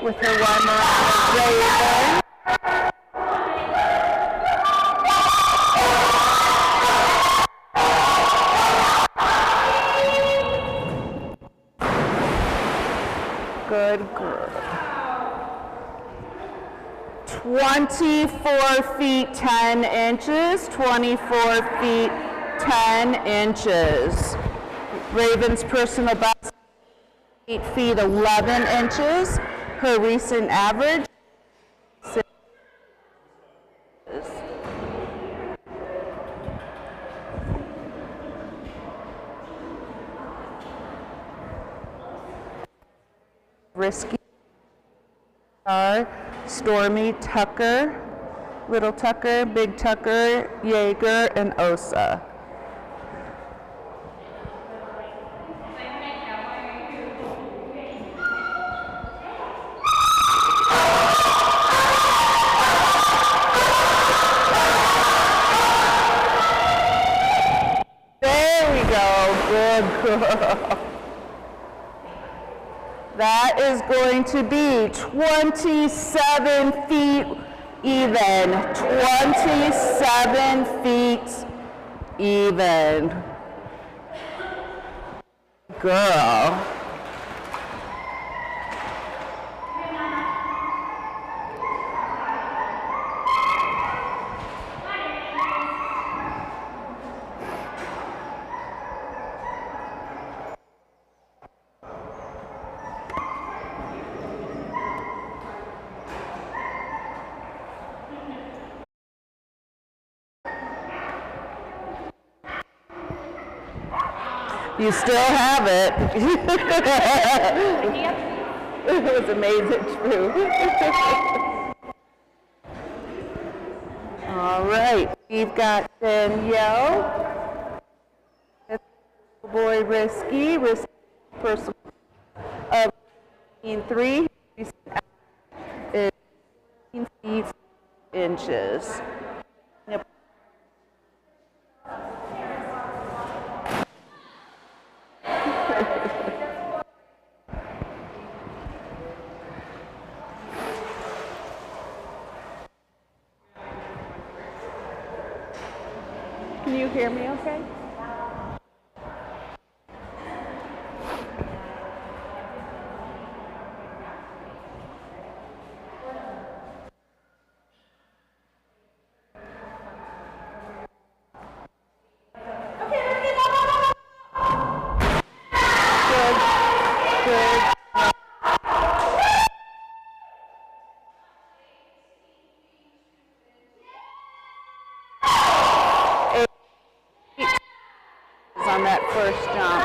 with her one around Raven. Good girl. 24 feet 10 inches, 24 feet 10 inches. Raven's personal best 8 feet 11 inches. Her recent average 6 inches. Risky are Stormy Tucker, Little Tucker, Big Tucker, Jaeger, and Osa. That is going to be 27 feet even. 27 feet even. Girl. You still have it. It was amazing, true. All right, we've got Danielle. Boy Risky personal of 3 is 18 feet inches. Can you hear me okay? Good. Good. On that first jump.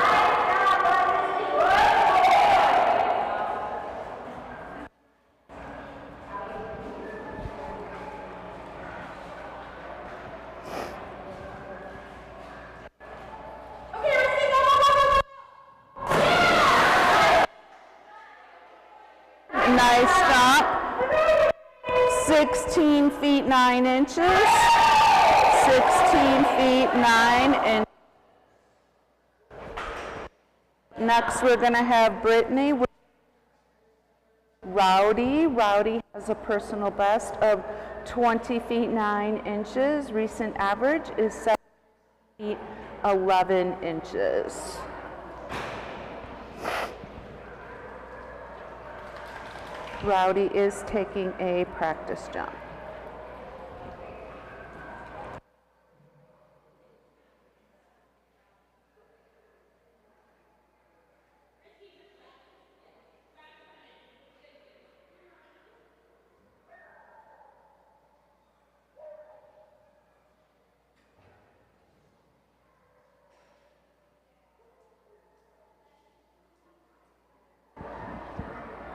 Nice jump. 16 feet 9 inches. 16 feet 9 inches. Next, we're going to have Brittany. Rowdy. Rowdy has a personal best of 20 feet 9 inches. Recent average is 7 feet 11 inches. Rowdy is taking a practice jump.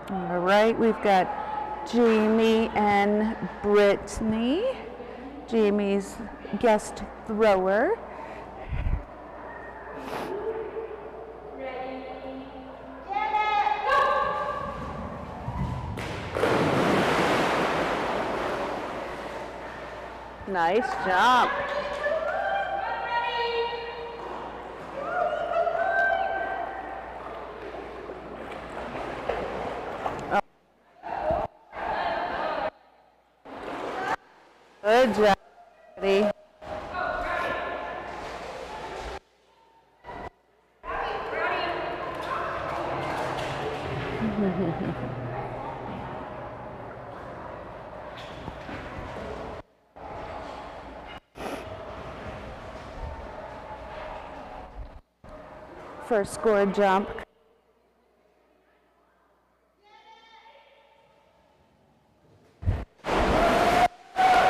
All right, we've got Jamie and Brittany. Jamie's guest thrower. Nice jump. Good job, buddy. First score jump.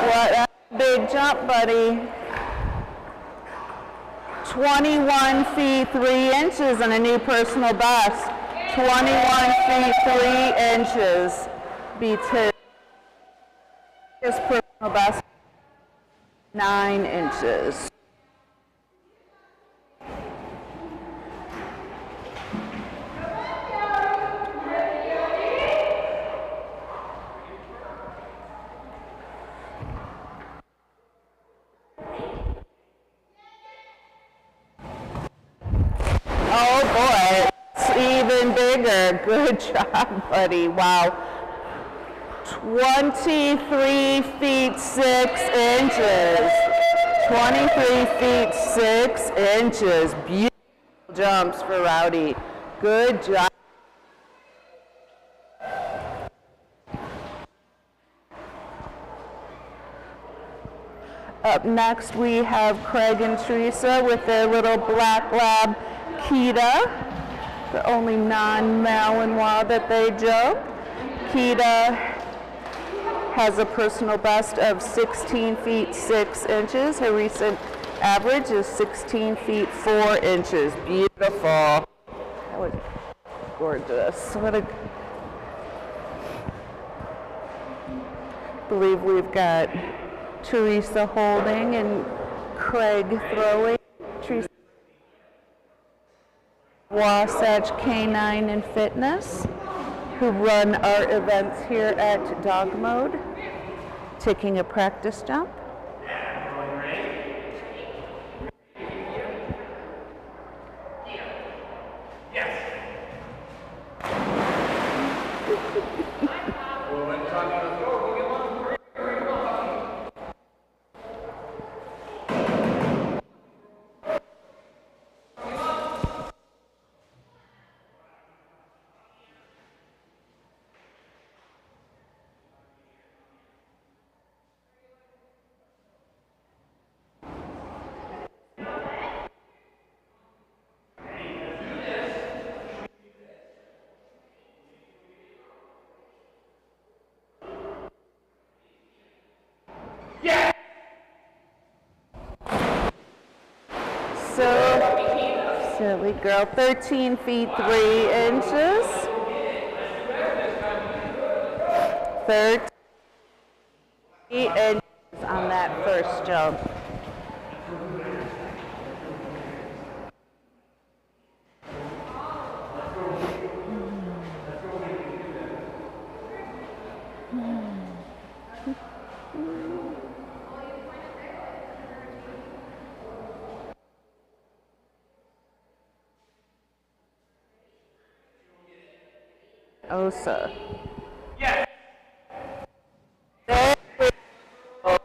What a big jump, buddy. 21 feet 3 inches and a new personal best. 21 feet 3 inches beats his personal best 9 inches. Oh boy, it's even bigger. Good job, buddy. Wow. 23 feet 6 inches. 23 feet 6 inches. Beautiful jumps for Rowdy. Good job. Up next, we have Craig and Teresa with their little black lab, Kita, the only non-Malinois that they jump. Kita has a personal best of 16 feet 6 inches. Her recent average is 16 feet 4 inches. Beautiful. That was gorgeous. What a... I believe we've got Teresa holding and Craig throwing. Teresa, Wasatch Canine and Fitness, who run our events here at Dog Mode, taking a practice jump. Chili girl, 13 feet 3 inches. 13 inches on that first jump. Osa. Yes. There we go.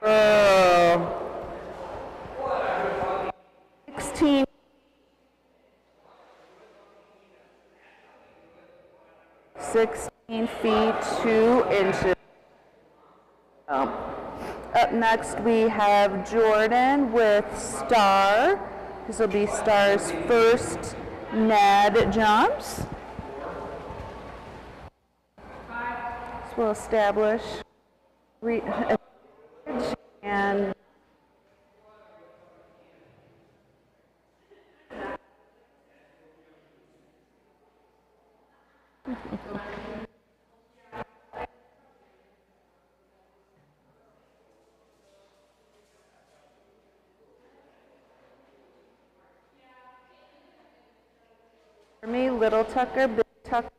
Oh. 16. 16 feet 2 inches. Up next we have Jordan with Star. This will be Star's first NAD jumps. This will establish and for me, Little Tucker, Big Tucker.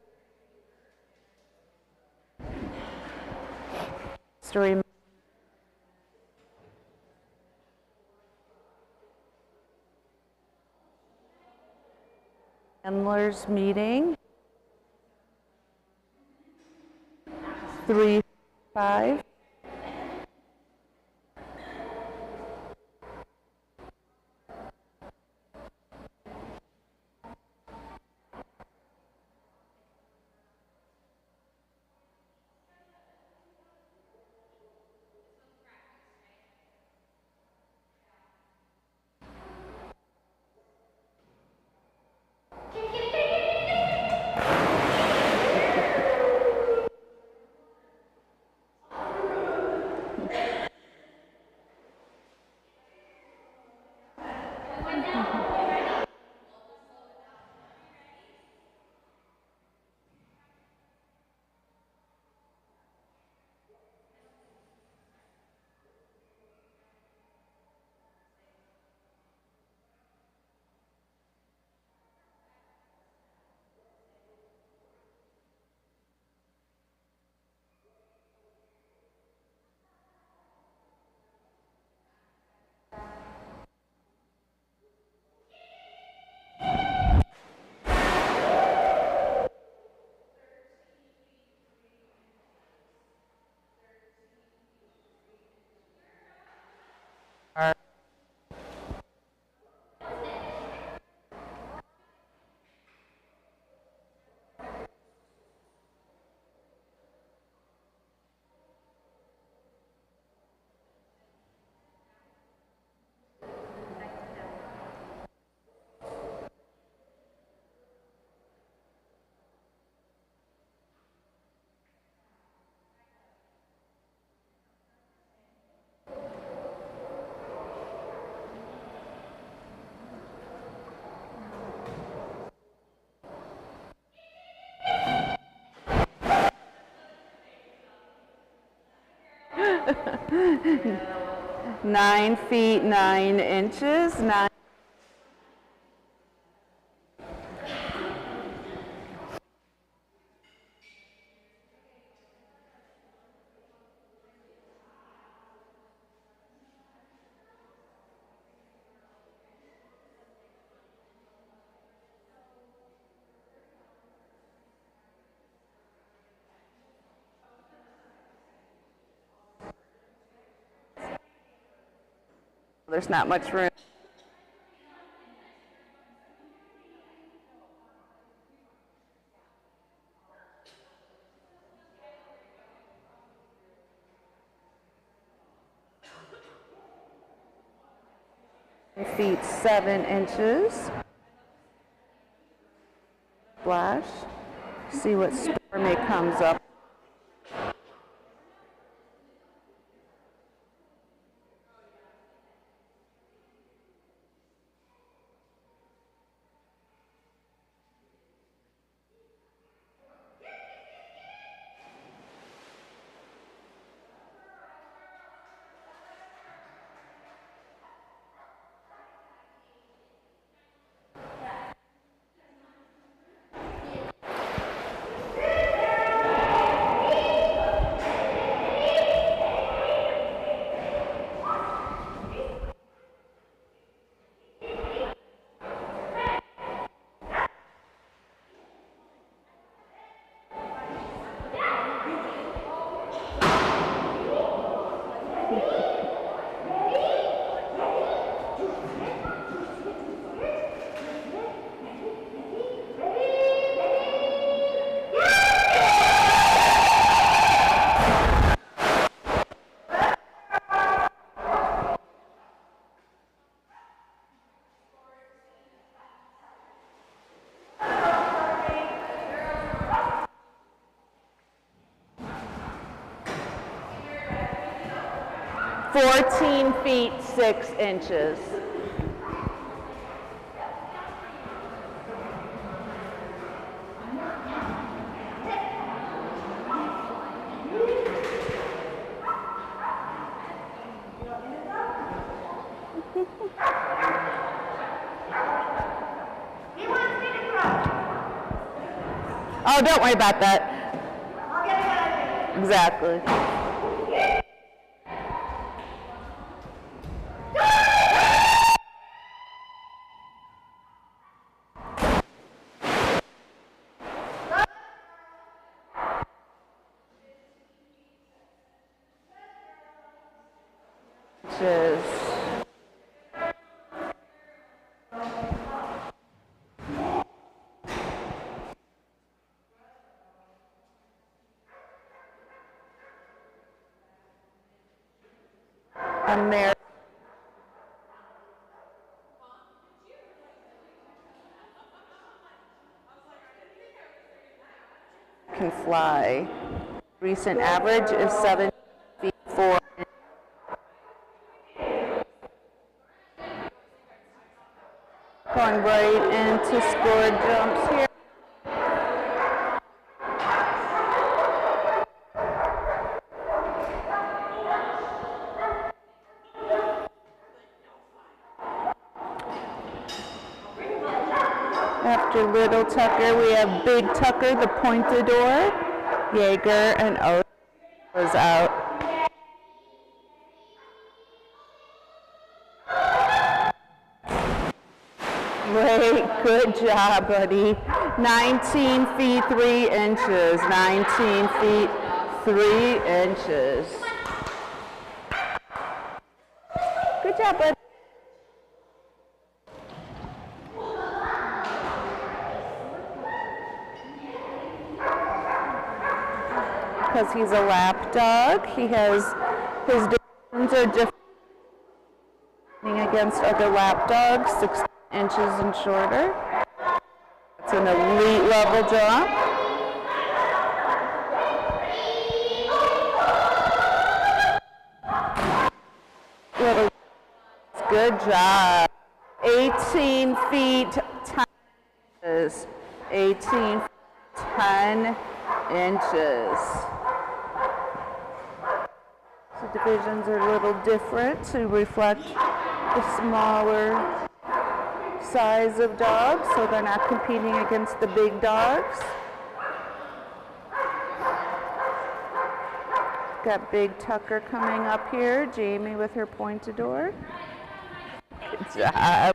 Story. Handlers meeting. 3, 5. Nine feet 9 inches. There's not much room. Feet 7 inches. Splash. See what Stormy comes up. 14 feet 6 inches. Oh, don't worry about that. Exactly. Inches. American fly. Recent average is 7 feet 4. Going right into scored jumps here. After Little Tucker, we have Big Tucker, the Pointador. Jaeger and O was out. Great, good job, buddy. 19 feet 3 inches. 19 feet 3 inches. Good job, buddy. Because he's a lap dog, he has his dimensions are different against other lap dogs, 6 inches and shorter. It's an elite level jump. Good job. 18 feet 10 inches. 18 feet 10 inches. The divisions are a little different to reflect the smaller size of dogs, so they're not competing against the big dogs. Got Big Tucker coming up here, Jamie with her Pointador. Good job.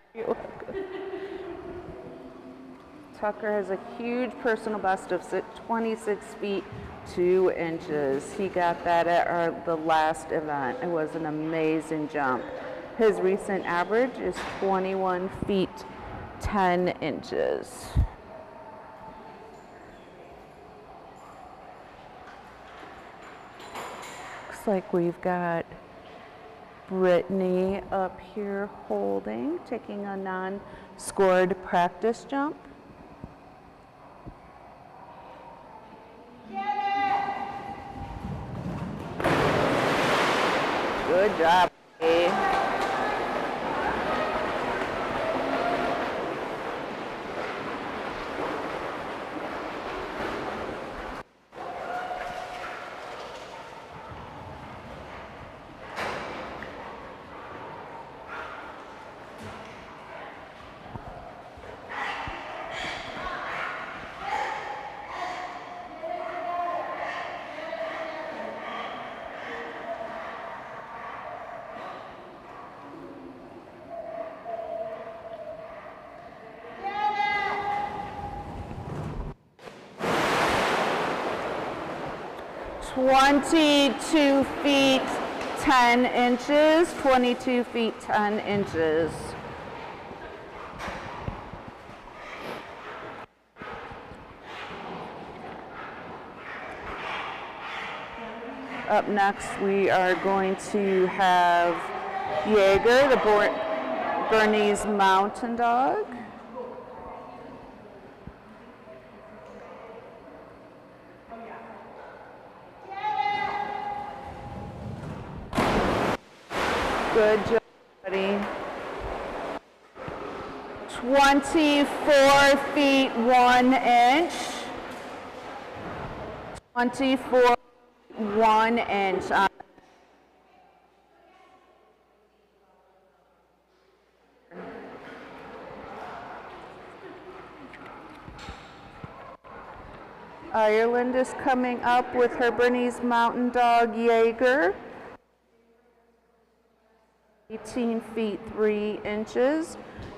Tucker has a huge personal best of 26 feet 2 inches. He got that at the last event. It was an amazing jump. His recent average is 21 feet 10 inches. Looks like we've got Brittany up here holding, taking a non-scored practice jump. Good job. "22 feet 10 inches, 22 feet 10 inches. Up next, we are going to have Jaeger, the Bernese Mountain Dog. Good job, buddy. 24 feet 1 inch. 24 1 inch. Ireland is coming up with her Bernese Mountain Dog Jaeger. 18 feet 3 inches.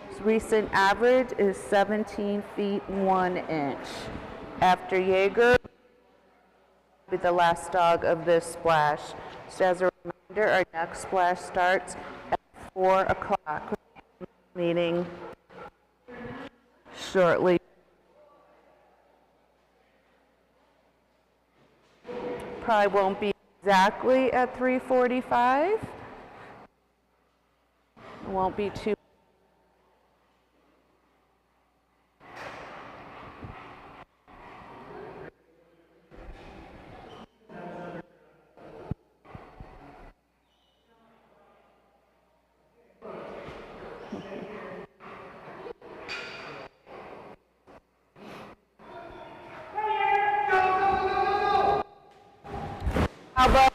His recent average is 17 feet 1 inch. After Jaeger, will be the last dog of this splash. Just as a reminder, our next splash starts at 4 o'clock. Meeting shortly. Probably won't be exactly at 3:45. Won't be too. How about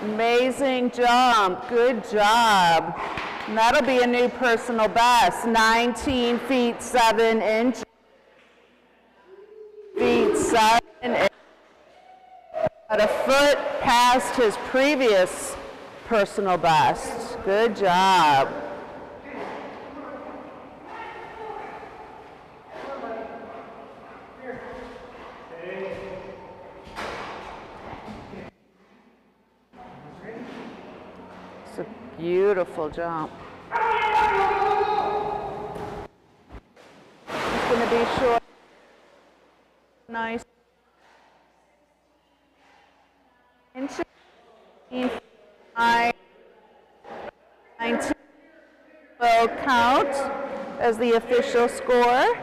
amazing jump, good job. And that'll be a new personal best, 19 feet 7 inches. Feet 7 inches. About a foot past his previous personal best. Good job. It's a beautiful jump. It's going to be short. Nice. Inches. 19 will count as the official score.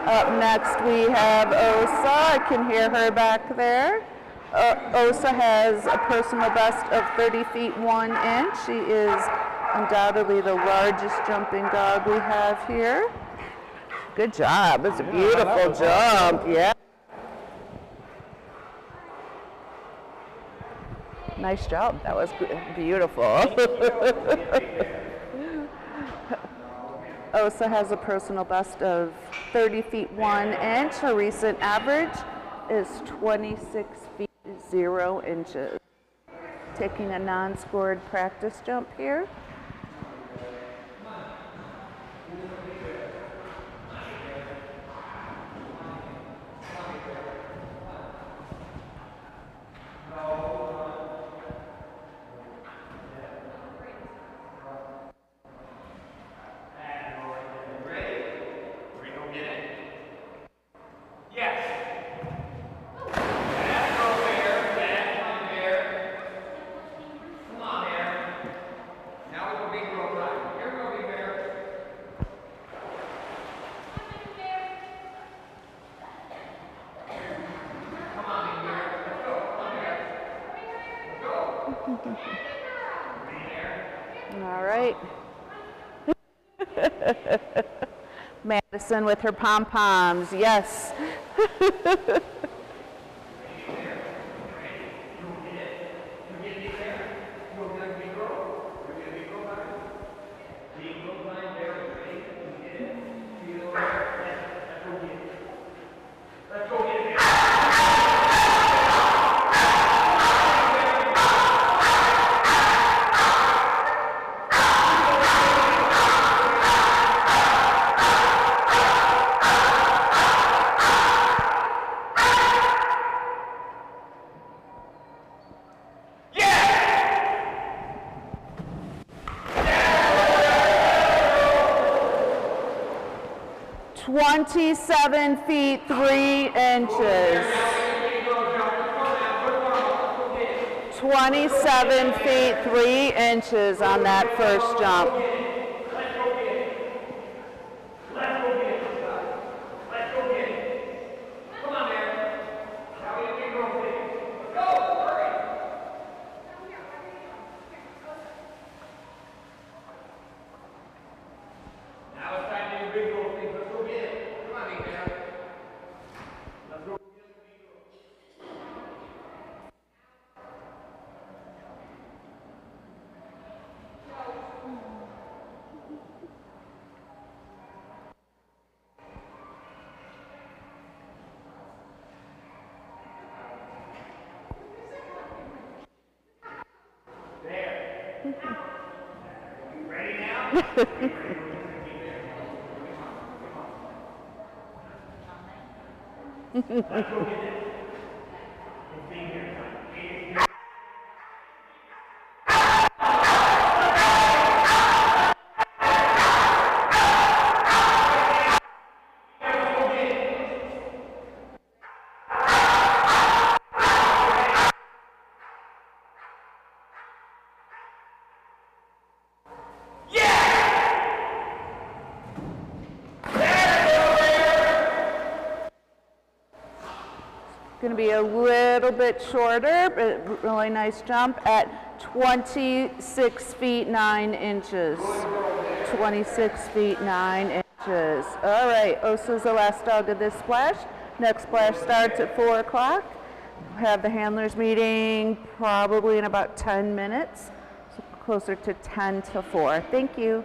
Up next we have Osa. I can hear her back there. Osa has a personal best of 30 feet 1 inch. She is undoubtedly the largest jumping dog we have here. Good job. It's a beautiful jump. Yeah. Nice job. That was beautiful. Osa has a personal best of 30 feet 1 inch. Her recent average is 26 feet 0 inches. Taking a non-scored practice jump here. All right. Madison with her pom-poms, yes. "27 feet 3 inches. 27 feet 3 inches on that first jump. Going to be a little bit shorter, but really nice jump at 26 feet 9 inches. 26 feet 9 inches. All right, Osa's the last dog of this splash. Next splash starts at 4 o'clock. We'll have the handlers meeting probably in about 10 minutes, so closer to 10 to 4. Thank you.